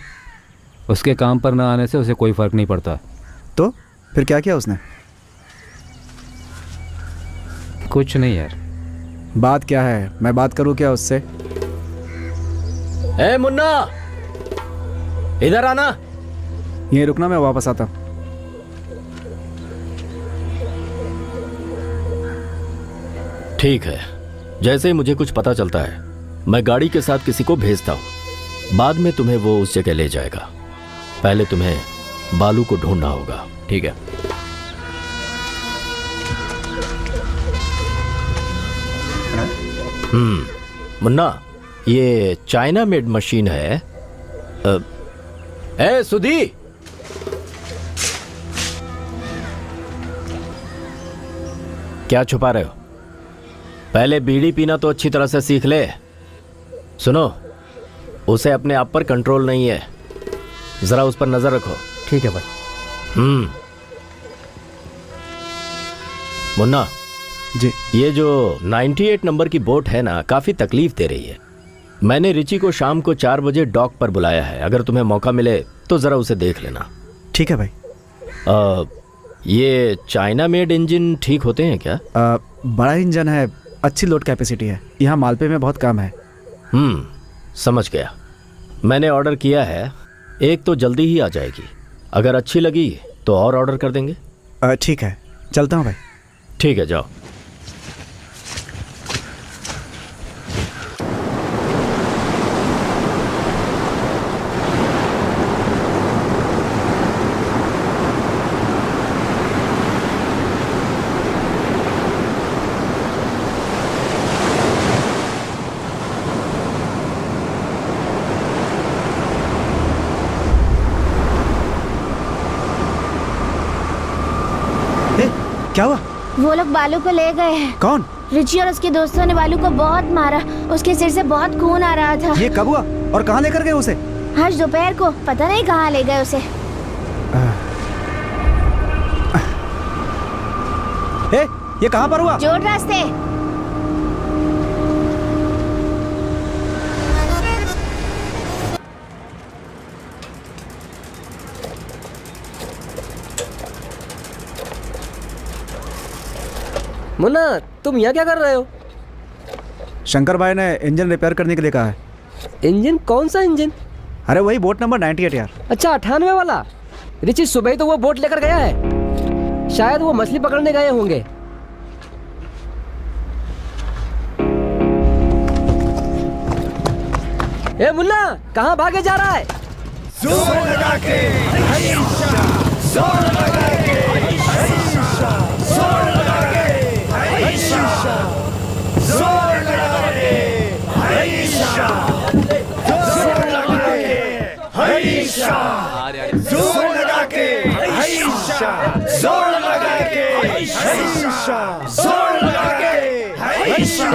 उसके काम पर न आने से उसे कोई फर्क नहीं पड़ता। तो फिर क्या किया उसने? कुछ नहीं यार। बात क्या है? मैं बात करूं क्या उससे? ए मुन्ना, इधर आना। यहीं रुकना, मैं वापस आता हूं। ठीक है, जैसे ही मुझे कुछ पता चलता है मैं गाड़ी के साथ किसी को भेजता हूँ। बाद में तुम्हें वो उस जगह ले जाएगा। पहले तुम्हें बालू को ढूंढना होगा। ठीक है। मुन्ना, ये चाइना मेड मशीन है। ए सुधी, क्या छुपा रहे हो? पहले बीड़ी पीना तो अच्छी तरह से सीख ले। सुनो, उसे अपने आप पर कंट्रोल नहीं है, जरा उस पर नजर रखो। ठीक है भाई। मुन्ना जी, ये जो 98 नंबर की बोट है ना, काफी तकलीफ दे रही है। मैंने रिची को शाम को 4 बजे डॉक पर बुलाया है। अगर तुम्हें मौका मिले तो जरा उसे देख लेना। ठीक है भाई। ये चाइना मेड इंजन ठीक होते हैं क्या? बड़ा इंजन है, अच्छी लोड कैपेसिटी है। यहाँ मालपे में बहुत कम है। समझ गया। मैंने ऑर्डर किया है, एक तो जल्दी ही आ जाएगी। अगर अच्छी लगी तो और ऑर्डर कर देंगे। ठीक है, चलता हूँ भाई। ठीक है, जाओ। क्या हुआ? वो लोग बालू को ले गए हैं। कौन? रिची और उसके दोस्तों ने बालू को बहुत मारा। उसके सिर से बहुत खून आ रहा था। ये कब हुआ और कहाँ लेकर गए उसे? आज दोपहर को, पता नहीं कहाँ ले गए उसे। ये कहाँ पर हुआ? जोड़ रास्ते। मुन्ना, तुम यहाँ क्या कर रहे हो? शंकर भाई ने इंजन रिपेयर करने के लिए कहा है। इंजन? कौन सा इंजन? अरे वही बोट नंबर 98 यार। अच्छा, 98 वाला। रिची सुबह ही तो वो बोट लेकर गया है। शायद वो मछली पकड़ने गए होंगे। ए मुन्ना, कहाँ भागे जा रहा है? जोर लगा के, जोर लगा के, जोर लगा के, जोर लगा के, हरीशा, जोर लगा के, हरीशा, जोर लगा के, हरीशा, जोर लगा के, हरीशा, जोर लगा के, हरीशा।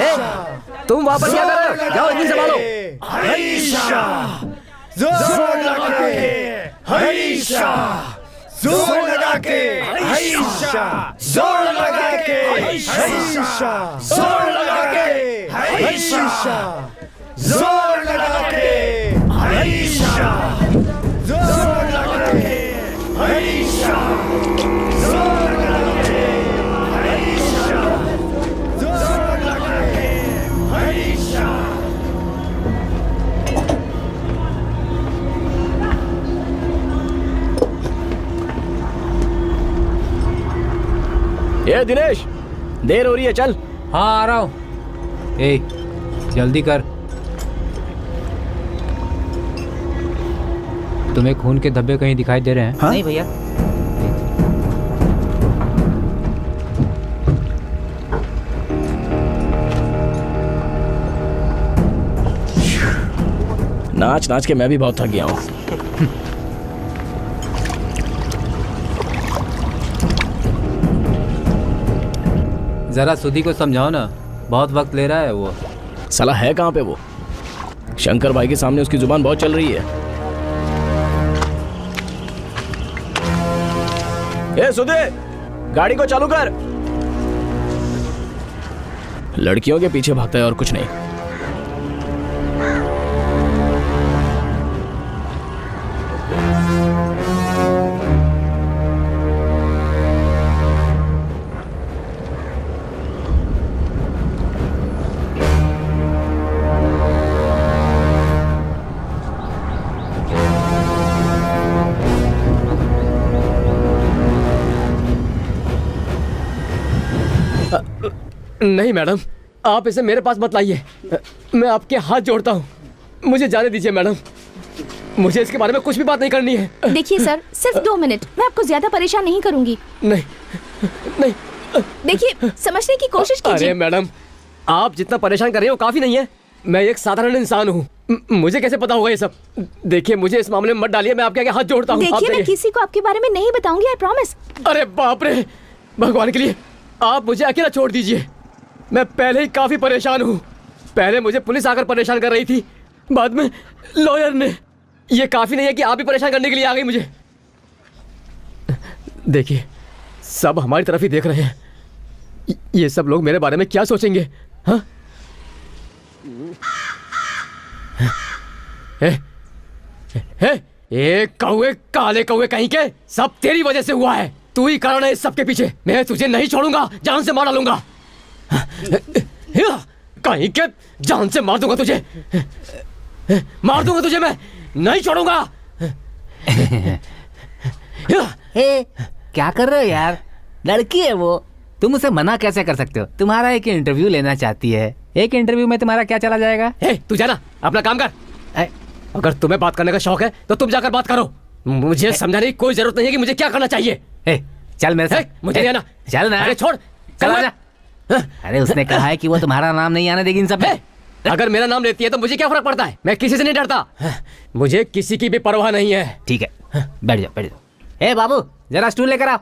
तुम वापस क्या कर रहे हो? जाओ इंजन संभालो। हरीशा, जोर लगा के, हरीशा, जोर लगा के, हरीशा, जोर लगा के, हरीशा, जोर लगा के, हरीशा, जोर लगा के, हरीशा, जोर लगा के, हरीशा, जोर लगा के, हरीशा, जोर लगा के, हरीशा। ये दिनेश, देर हो रही है, चल। हाँ, आ रहा हूँ। ए, जल्दी कर। तुम्हें खून के धब्बे कहीं दिखाई दे रहे हैं? हाँ? नहीं भैया। नाच नाच के मैं भी बहुत थक गया हूँ। जरा सुधी को समझाओ ना, बहुत वक्त ले रहा है वो। साला है कहाँ पे वो? शंकर भाई के सामने उसकी जुबान बहुत चल रही है। ए सुधे, गाड़ी को चालू कर। लड़कियों के पीछे भागता है और कुछ नहीं। नहीं मैडम, आप इसे मेरे पास मत लाइए। मैं आपके हाथ जोड़ता हूँ, मुझे जाने दीजिए मैडम। मुझे इसके बारे में कुछ भी बात नहीं करनी है। देखिए सर, सिर्फ 2 मिनट, मैं आपको ज्यादा परेशान नहीं करूंगी। नहीं नहीं, देखिए समझने की कोशिश कीजिए। अरे मैडम, आप जितना परेशान कर रहे हो काफी नहीं है। मैं एक साधारण इंसान हूँ, मुझे कैसे पता होगा ये सब? देखिए मुझे इस मामले में मत डालिए, मैं आपके आगे हाथ जोड़ता हूँ। देखिए मैं किसी को आपके बारे में नहीं बताऊंगी, आई प्रॉमिस। अरे बाप रे, भगवान के लिए आप मुझे अकेला छोड़ दीजिए। मैं पहले ही काफी परेशान हूँ। पहले मुझे पुलिस आकर परेशान कर रही थी, बाद में लॉयर ने। ये काफी नहीं है कि आप भी परेशान करने के लिए आ गई मुझे। देखिए सब हमारी तरफ ही देख रहे हैं। ये सब लोग मेरे बारे में क्या सोचेंगे? हाँ? कौवे, काले कौवे कहीं के, सब तेरी वजह से हुआ है। तू ही कारण है इस सब के पीछे। मैं तुझे नहीं छोड़ूंगा, जान से मार डालूंगा। कहीं के जान से मार दूंगा तुझे, मार दूंगा तुझे, मैं नहीं छोड़ूंगा। हे, क्या कर रहे हो यार? लड़की है वो, तुम उसे मना कैसे कर सकते हो? तुम्हारा एक इंटरव्यू लेना चाहती है, एक इंटरव्यू में तुम्हारा क्या चला जाएगा? तू जाना, अपना काम कर। अगर तुम्हें बात करने का शौक है तो तुम जाकर बात करो। मुझे समझाने की कोई जरूरत नहीं है कि मुझे क्या करना चाहिए। चल मेरे साथ। मुझे नहीं आना। चल ना। अरे छोड़, चल आजा। अरे उसने कहा है कि वो तुम्हारा नाम नहीं आने देगी इन सब में। अगर मेरा नाम लेती है तो मुझे क्या फर्क पड़ता है? मैं किसी से नहीं डरता, मुझे किसी की भी परवाह नहीं है। ठीक है, बैठ जाओ बैठ जाओ। बाबू जरा स्टूल लेकर आओ।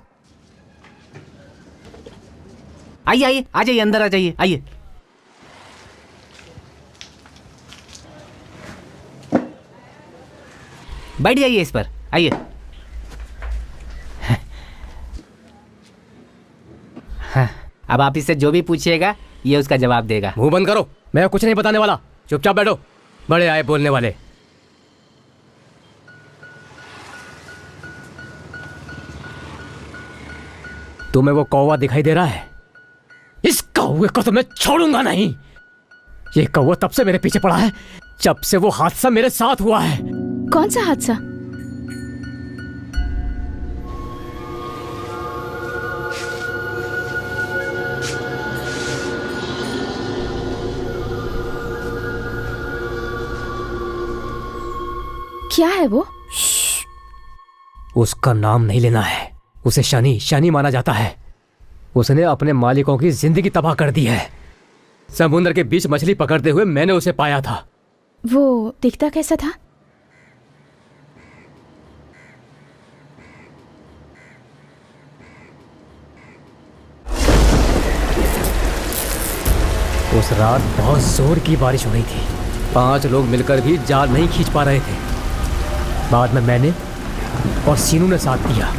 आइए आइए, आ जाइए, अंदर आ जाइए, आइए। बैठ जाइए इस पर, आइए। अब आप इससे जो भी पूछिएगा ये उसका जवाब देगा। मुंह बंद करो, मैं कुछ नहीं बताने वाला, चुपचाप बैठो। बड़े आए बोलने वाले। तुम्हें वो कौवा दिखाई दे रहा है? इस कौवे को तो मैं छोड़ूंगा नहीं। ये कौवा तब से मेरे पीछे पड़ा है जब से वो हादसा मेरे साथ हुआ है। कौन सा हादसा? क्या है वो? उसका नाम नहीं लेना है। उसे शनि माना जाता है। उसने अपने मालिकों की जिंदगी तबाह कर दी है। समुद्र के बीच मछली पकड़ते हुए मैंने उसे पाया था। वो दिखता कैसा था? उस रात बहुत जोर की बारिश हो रही थी। 5 लोग मिलकर भी जाल नहीं खींच पा रहे थे। बाद में मैंने और सीनू ने साथ दिया।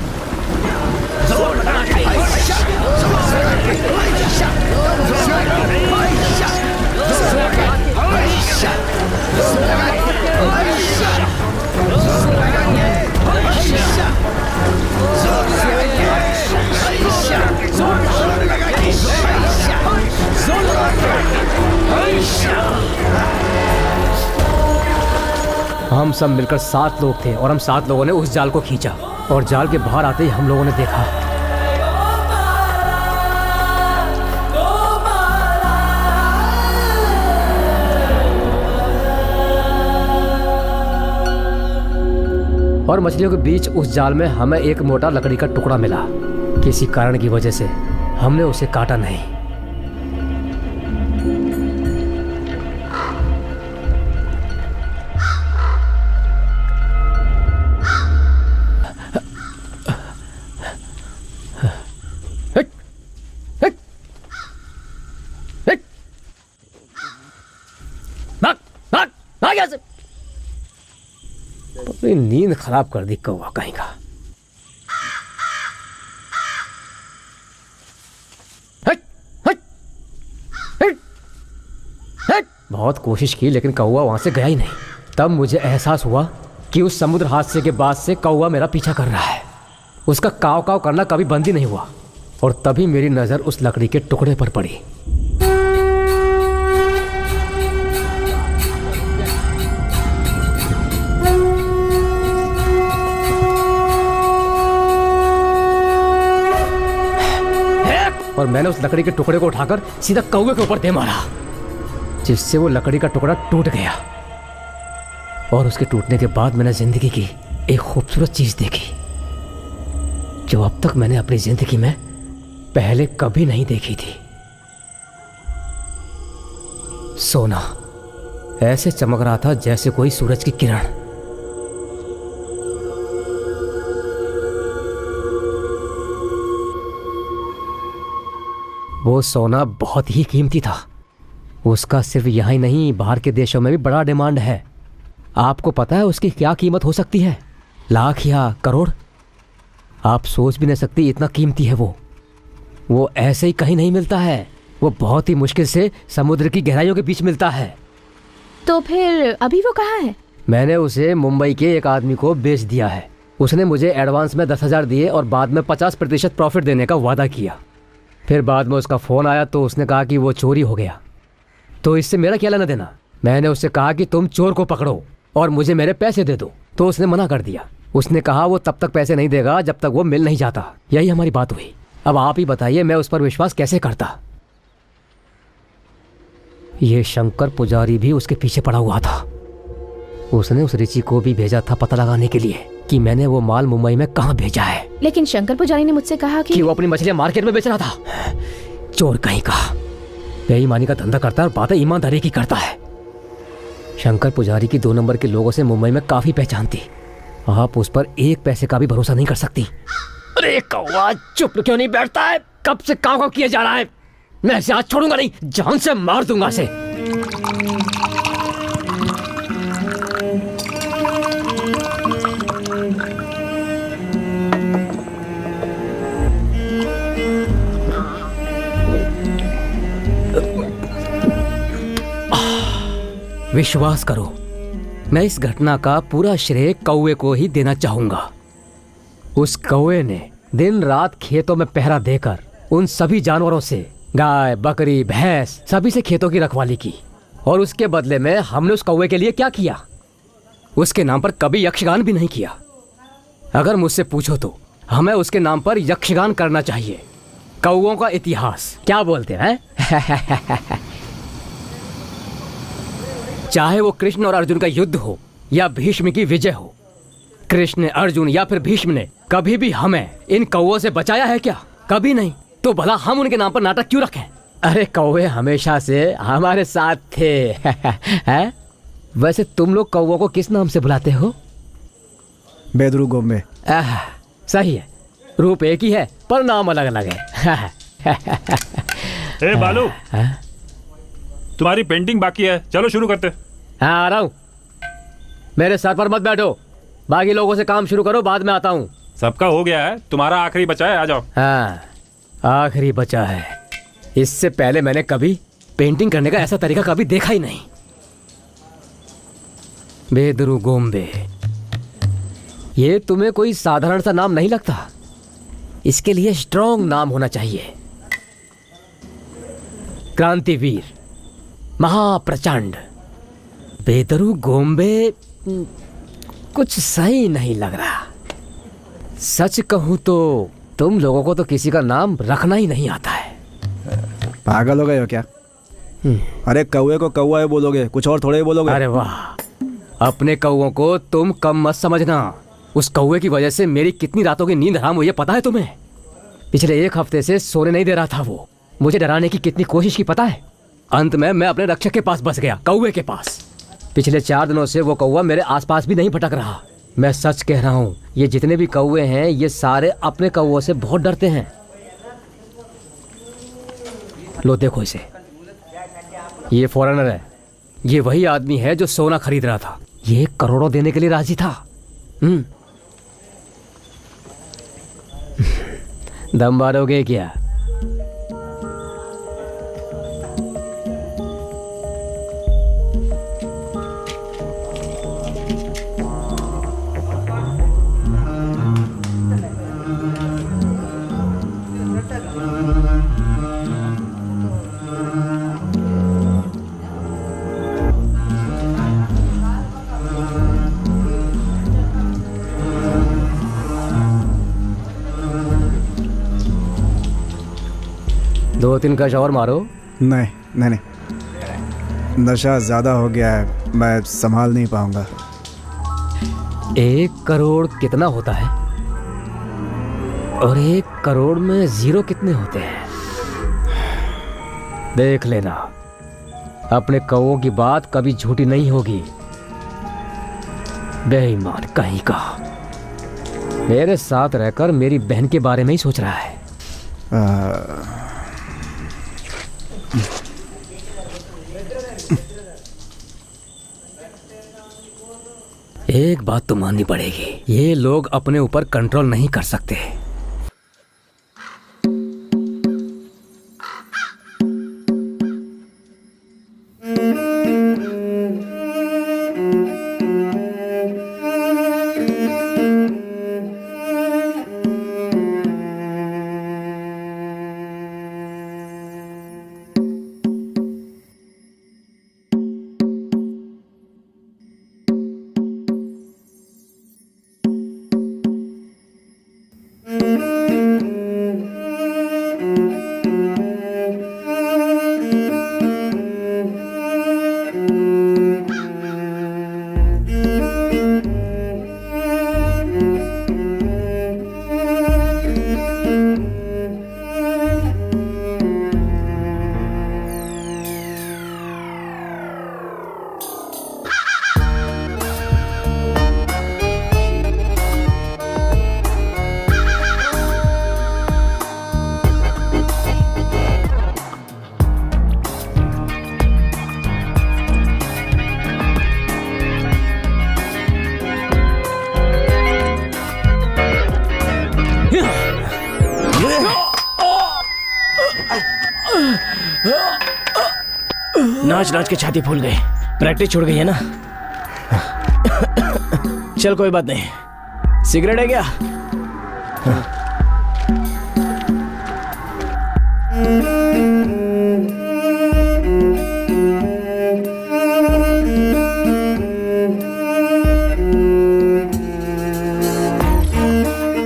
हम सब मिलकर 7 लोग थे और हम 7 लोगों ने उस जाल को खींचा और जाल के बाहर आते ही हम लोगों ने देखा और मछलियों के बीच उस जाल में हमें एक मोटा लकड़ी का टुकड़ा मिला। किसी कारण की वजह से हमने उसे काटा नहीं। नींद खराब कर दी कौवा कहीं का। बहुत कोशिश की लेकिन कौवा वहां से गया ही नहीं। तब मुझे एहसास हुआ कि उस समुद्र हादसे के बाद से कौवा मेरा पीछा कर रहा है। उसका काव काव करना कभी बंद ही नहीं हुआ और तभी मेरी नजर उस लकड़ी के टुकड़े पर पड़ी। और मैंने उस लकड़ी के टुकड़े को उठाकर सीधा कौवे के ऊपर दे मारा, जिससे वो लकड़ी का टुकड़ा टूट गया। और उसके टूटने के बाद मैंने जिंदगी की एक खूबसूरत चीज देखी जो अब तक मैंने अपनी जिंदगी में पहले कभी नहीं देखी थी। सोना ऐसे चमक रहा था जैसे कोई सूरज की किरण। वो सोना बहुत ही कीमती था। उसका सिर्फ यहाँ ही नहीं, बाहर के देशों में भी बड़ा डिमांड है। आपको पता है उसकी क्या कीमत हो सकती है? लाख या करोड़। आप सोच भी नहीं सकती, इतना कीमती है वो ऐसे ही कहीं नहीं मिलता है। वो बहुत ही मुश्किल से समुद्र की गहराइयों के बीच मिलता है। तो फिर अभी वो कहाँ है? मैंने उसे मुंबई के एक आदमी को बेच दिया है। उसने मुझे एडवांस में 10,000 दिए और बाद में 50% प्रॉफिट देने का वादा किया। फिर बाद में उसका फ़ोन आया तो उसने कहा कि वो चोरी हो गया। तो इससे मेरा क्या लेना देना? मैंने उससे कहा कि तुम चोर को पकड़ो और मुझे मेरे पैसे दे दो, तो उसने मना कर दिया। उसने कहा वो तब तक पैसे नहीं देगा जब तक वो मिल नहीं जाता। यही हमारी बात हुई। अब आप ही बताइए मैं उस पर विश्वास कैसे करता? ये शंकर पुजारी भी उसके पीछे पड़ा हुआ था। उसने उस रिची को भी भेजा था पता लगाने के लिए कि मैंने वो माल मुंबई में कहाँ भेजा है। लेकिन शंकर पुजारी ने मुझसे कहा कि वो अपनी मछलियां मार्केट में बेच रहा था। चोर कहीं का, बेईमानी का धंधा करता है और बातें ईमानदारी की करता है। शंकर पुजारी की 2 नंबर के लोगों से मुंबई में काफी पहचान थी। आप उस पर 1 पैसे का भी भरोसा नहीं कर सकती। अरे कौवा, चुप क्यों नहीं बैठता है? कब से काव किया जा रहा है? मैं इसे आज छोड़ूंगा नहीं, जान से मार दूंगा इसे। विश्वास करो, मैं इस घटना का पूरा श्रेय कौवे को ही देना चाहूंगा। उस कौवे ने दिन रात खेतों में पहरा देकर उन सभी जानवरों से, गाय, बकरी, भैंस, सभी से खेतों की रखवाली की। और उसके बदले में हमने उस कौवे के लिए क्या किया? उसके नाम पर कभी यक्षगान भी नहीं किया। अगर मुझसे पूछो तो हमें उसके नाम पर यक्षगान करना चाहिए। कौवों का इतिहास, क्या बोलते हैं? चाहे वो कृष्ण और अर्जुन का युद्ध हो या भीष्म की विजय हो, कृष्ण, अर्जुन या फिर भीष्म ने कभी भी हमें इन कौवों से बचाया है क्या? कभी नहीं। तो भला हम उनके नाम पर नाटक क्यों रखें? अरे कौवे हमेशा से हमारे साथ थे। है? वैसे तुम लोग कौवों को किस नाम से बुलाते हो? बेदरू गोम्बे। सही है, रूप एक ही है पर नाम अलग अलग है। ए बालू, तुम्हारी पेंटिंग बाकी है, चलो शुरू करते। हाँ आ रहा हूँ। मेरे सर पर मत बैठो, बाकी लोगों से काम शुरू करो, बाद में आता हूँ। सबका हो गया है, तुम्हारा आखिरी बचा है, आ जाओ। हाँ आखिरी बचा है। इससे पहले मैंने कभी पेंटिंग करने का ऐसा तरीका कभी देखा ही नहीं। बेदरू गोम्बे, ये तुम्हें कोई साधारण सा नाम नहीं लगता। इसके लिए स्ट्रॉन्ग नाम होना चाहिए। क्रांतिवीर, महाप्रचंड। बेदरू गोम्बे कुछ सही नहीं लग रहा। सच कहूं तो तुम लोगों को तो किसी का नाम रखना ही नहीं आता है। पागल हो गए हो क्या? अरे कौवे को कौवा ही बोलोगे, कुछ और थोड़े ही बोलोगे। अरे वाह, अपने कौवों को तुम कम मत समझना। उस कौवे की वजह से मेरी कितनी रातों की नींद हराम हुई है पता है तुम्हें? पिछले 1 हफ्ते से सोने नहीं दे रहा था वो। मुझे डराने की कितनी कोशिश की पता है? अंत में मैं अपने रक्षक के पास बस गया, कौवे के पास। पिछले 4 दिनों से वो कौवा मेरे आसपास भी नहीं भटक रहा। मैं सच कह रहा हूँ, ये जितने भी कौवे हैं ये सारे अपने कौवों से बहुत डरते हैं। लो देखो इसे, ये फॉरेनर है। ये वही आदमी है जो सोना खरीद रहा था। ये करोड़ों देने के लिए राजी था। दम मारोगे क्या? 2-3 कश और मारो। नहीं नहीं नहीं, नशा ज्यादा हो गया है, मैं संभाल नहीं पाऊंगा। 1 करोड़ कितना होता है? और 1 करोड़ में 0 कितने होते हैं? देख लेना, अपने कौओं की बात कभी झूठी नहीं होगी। बेईमान कहीं का, मेरे साथ रहकर मेरी बहन के बारे में ही सोच रहा है। एक बात तो माननी पड़ेगी, ये लोग अपने ऊपर कंट्रोल नहीं कर सकते। नाच नाच के छाती फूल गई, प्रैक्टिस छूट गई है ना। चल कोई बात नहीं, सिगरेट है क्या?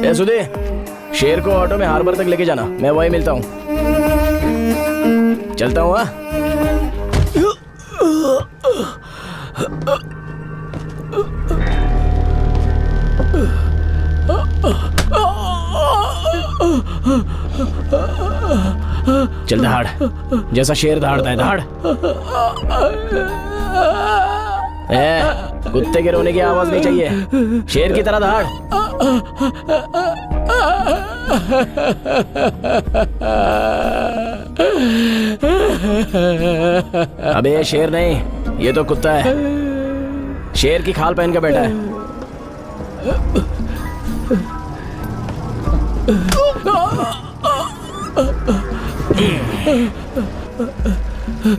ए सुधे, शेर को ऑटो में हार्बर तक लेके जाना, मैं वहीं मिलता हूँ। चलता हूँ। चल दहाड़, जैसा शेर दहाड़ता है दहाड़। कुत्ते के रोने की आवाज नहीं चाहिए, शेर की तरह दहाड़। अबे ये शेर नहीं, ये तो कुत्ता है। शेर की खाल पहन के बैठा है।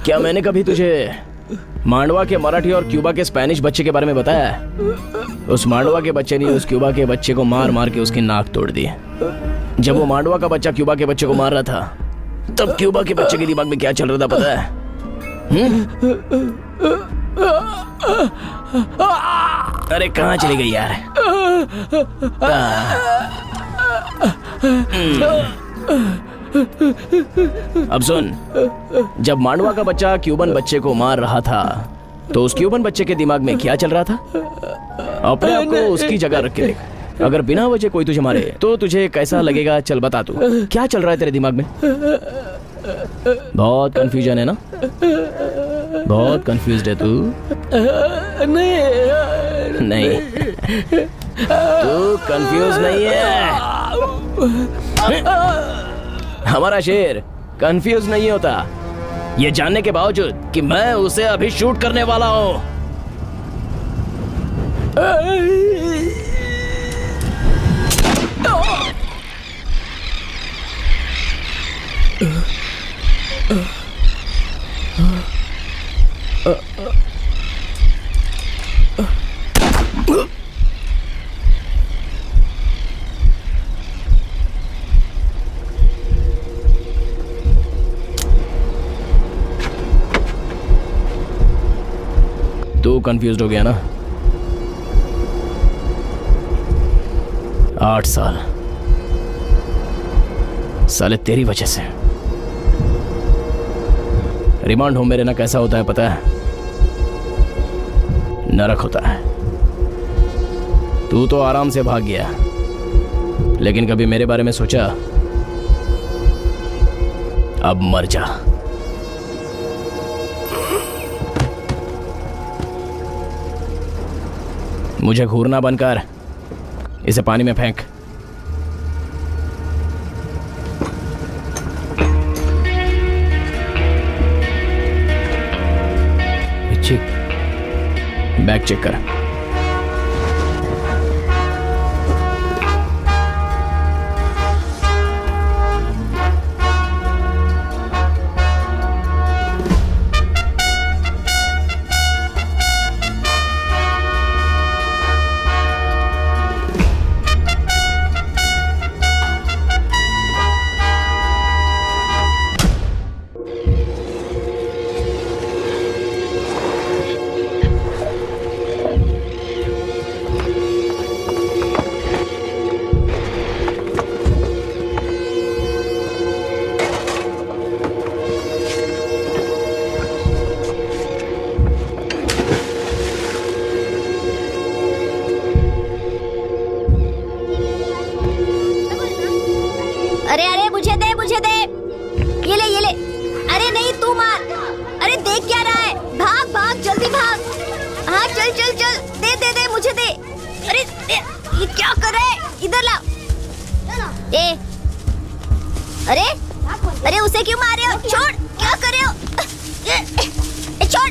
क्या मैंने कभी तुझे मांडवा के मराठी और क्यूबा के स्पेनिश बच्चे के बारे में बताया है? उस मांडवा के बच्चे ने उस क्यूबा के बच्चे को मार मार के उसकी नाक तोड़ दी। जब वो मांडवा का बच्चा क्यूबा के बच्चे को मार रहा था, तब क्यूबा के बच्चे के दिमाग में क्या चल रहा था पता है? अरे कहाँ चली गई यार? अब सुन, जब मांडवा का बच्चा क्यूबन बच्चे को मार रहा था, तो उस क्यूबन बच्चे के दिमाग में क्या चल रहा था? अपने आप को उसकी जगह रख के देख। अगर बिना वजह कोई तुझे मारे तो तुझे कैसा लगेगा? चल बता तू, क्या चल रहा है तेरे दिमाग में? बहुत कंफ्यूजन है ना? बहुत कंफ्यूज्ड है तू? नहीं, तू कंफ्यूज नहीं है। हमारा शेर कंफ्यूज नहीं होता, ये जानने के बावजूद कि मैं उसे अभी शूट करने वाला हूं। तू कंफ्यूज्ड हो गया ना? 8 साल साले तेरी वजह से। रिमांड होम में रहना कैसा होता है पता है? नरक होता है। तू तो आराम से भाग गया, लेकिन कभी मेरे बारे में सोचा? अब मर जा। मुझे घूरना बंद कर, इसे पानी में फेंक। बैग चेक कर। अरे अरे मुझे दे ये ले। अरे नहीं तू मार। अरे देख क्या रहा है? भाग भाग जल्दी भाग। हाँ चल चल चल, दे मुझे दे। अरे ये क्या कर रहा है? इधर ला। ए अरे उसे क्यों मार रहे हो? छोड़, क्या कर रहे हो? छोड़।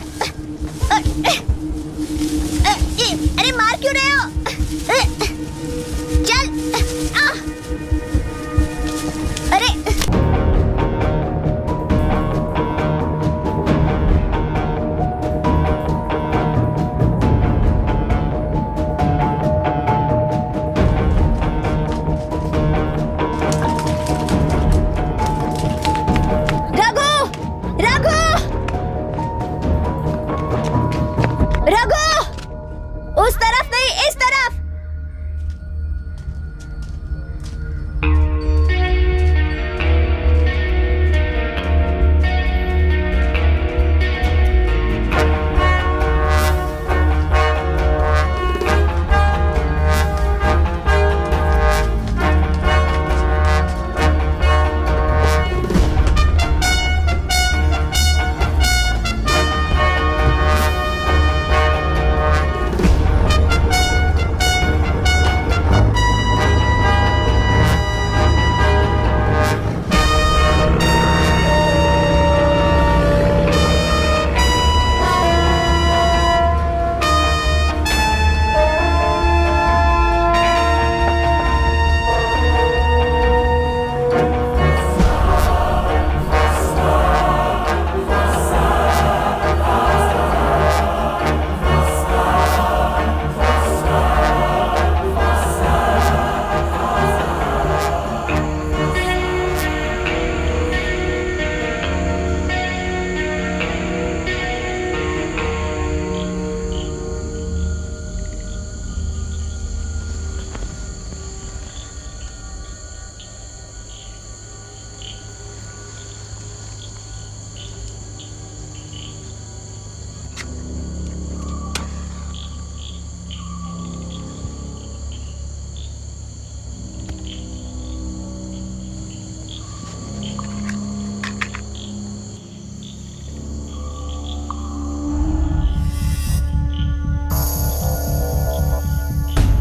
अरे मार क्यों रहे हो? चल। अरे रघु, उस तरफ नहीं, इस तरफ।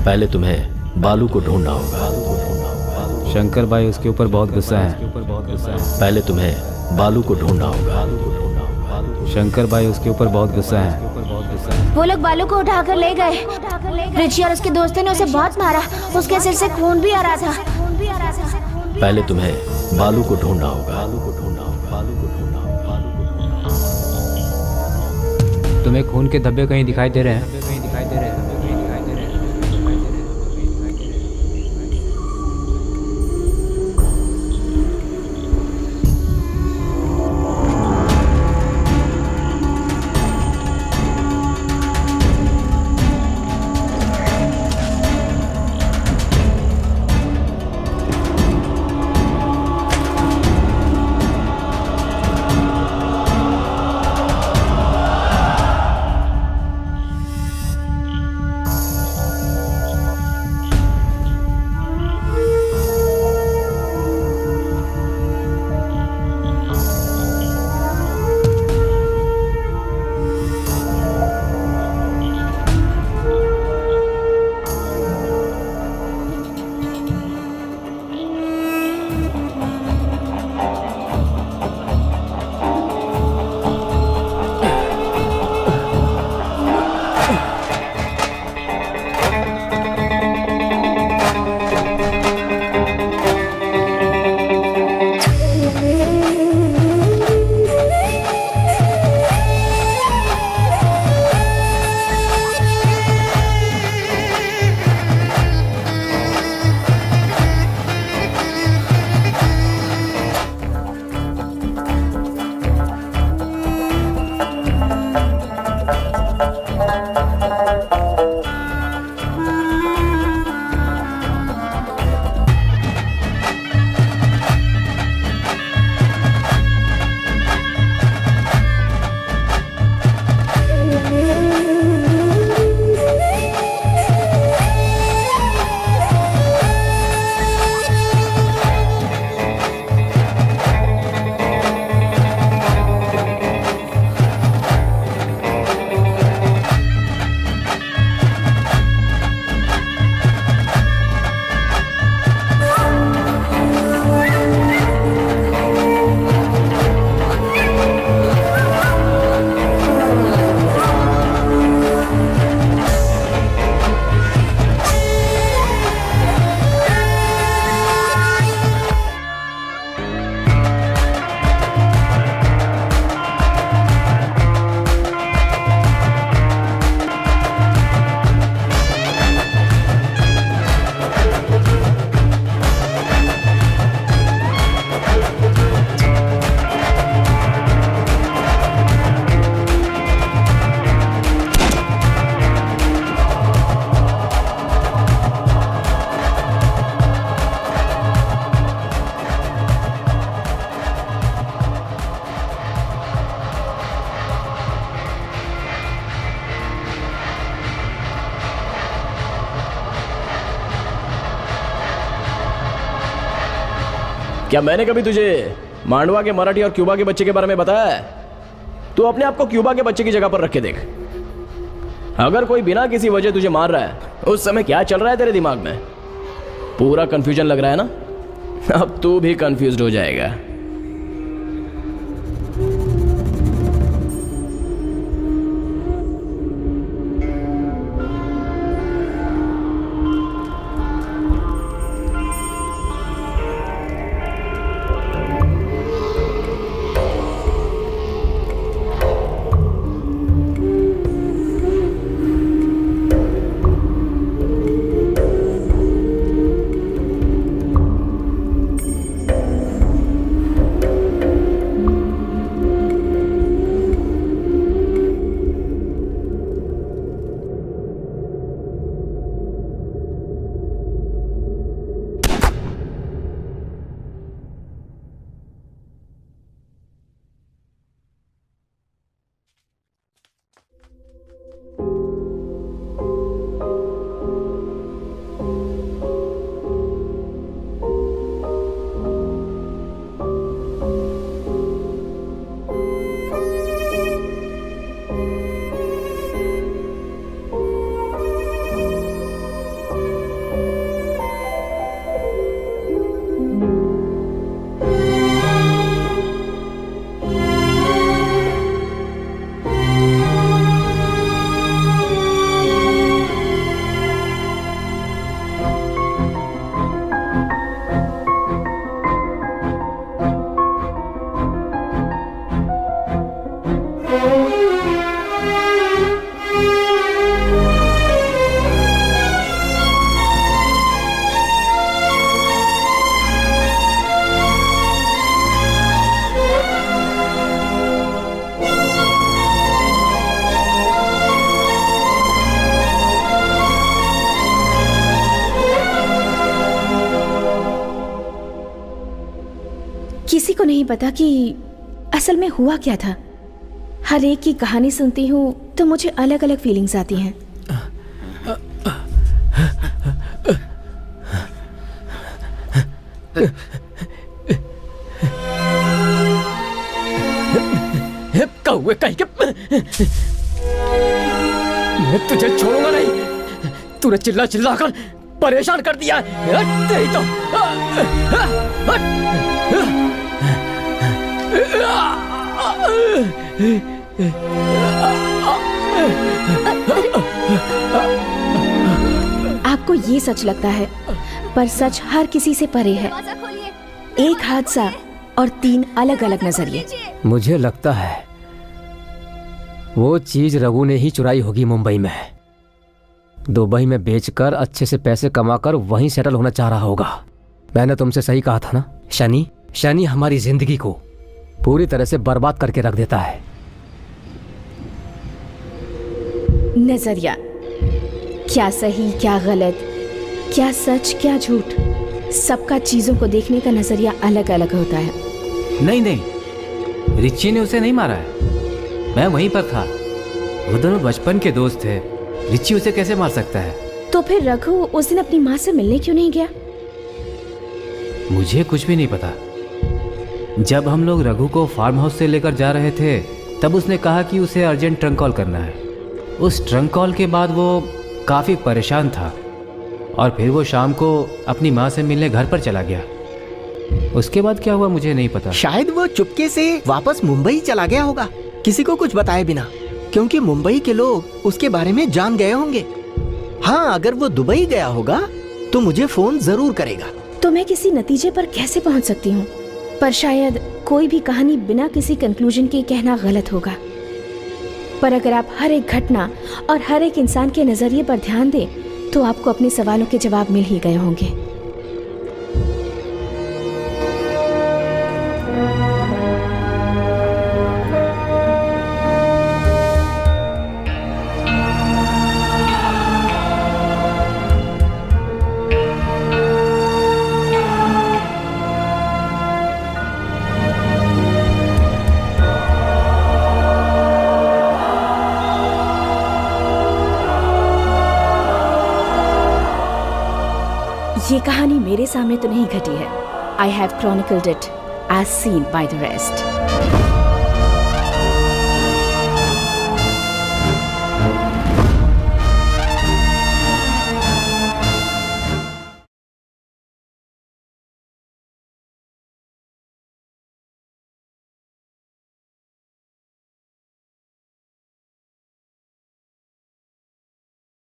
पहले तुम्हें बालू को ढूंढना होगा। शंकर भाई उसके ऊपर बहुत गुस्सा है। पहले तुम्हें बालू को ढूंढना होगा। शंकर भाई उसके ऊपर बहुत गुस्सा है। वो लोग बालू को उठाकर ले गए। रिची और उसके दोस्तों ने उसे बहुत मारा। उसके सिर से खून भी आ रहा था। पहले तुम्हें बालू को ढूंढना होगा। तुम्हें खून के धब्बे कहीं दिखाई दे रहे हैं? क्या मैंने कभी तुझे मांडवा के मराठी और क्यूबा के बच्चे के बारे में बताया है? तू अपने आप को क्यूबा के बच्चे की जगह पर रख के देख। अगर कोई बिना किसी वजह तुझे मार रहा है, उस समय क्या चल रहा है तेरे दिमाग में? पूरा कंफ्यूजन लग रहा है ना? अब तू भी कंफ्यूज्ड हो जाएगा। किसी को नहीं पता कि असल में हुआ क्या था। हर एक की कहानी सुनती हूँ तो मुझे अलग अलग फीलिंग्स आती हैं। कौवे कहीं के मैं तुझे छोड़ूंगा नहीं। तूने चिल्ला चिल्ला कर परेशान कर दिया है। तेरी तो आपको ये सच लगता है, पर सच हर किसी से परे है। एक हादसा और 3 अलग अलग नजरिए। मुझे लगता है वो चीज रघु ने ही चुराई होगी मुंबई में। दुबई में बेचकर अच्छे से पैसे कमाकर वहीं सेटल होना चाह रहा होगा। मैंने तुमसे सही कहा था ना, शनि हमारी जिंदगी को पूरी तरह से बर्बाद करके रख देता है। नजरिया, क्या सही क्या गलत, क्या सच क्या झूठ, सबका चीजों को देखने का नजरिया अलग अलग होता है। नहीं, रिची ने उसे नहीं मारा है। मैं वहीं पर था। वो दोनों बचपन के दोस्त थे। रिची उसे कैसे मार सकता है? तो फिर रघु उस दिन अपनी माँ से मिलने क्यों नहीं गया? मुझे कुछ भी नहीं पता। जब हम लोग रघु को फार्म हाउस से लेकर जा रहे थे, तब उसने कहा कि उसे अर्जेंट ट्रंक कॉल करना है। उस ट्रंक कॉल के बाद वो काफ़ी परेशान था और फिर वो शाम को अपनी माँ से मिलने घर पर चला गया। उसके बाद क्या हुआ मुझे नहीं पता। शायद वो चुपके से वापस मुंबई चला गया होगा, किसी को कुछ बताए बिना, क्योंकि मुंबई के लोग उसके बारे में जान गए होंगे। हाँ, अगर वो दुबई गया होगा तो मुझे फोन जरूर करेगा। तो मैं किसी नतीजे पर कैसे पहुंच सकती हूँ? पर शायद कोई भी कहानी बिना किसी कंक्लूजन के कहना गलत होगा। पर अगर आप हर एक घटना और हर एक इंसान के नजरिए पर ध्यान दें, तो आपको अपने सवालों के जवाब मिल ही गए होंगे। ये कहानी मेरे सामने तो नहीं घटी है, I have chronicled it as seen by the rest.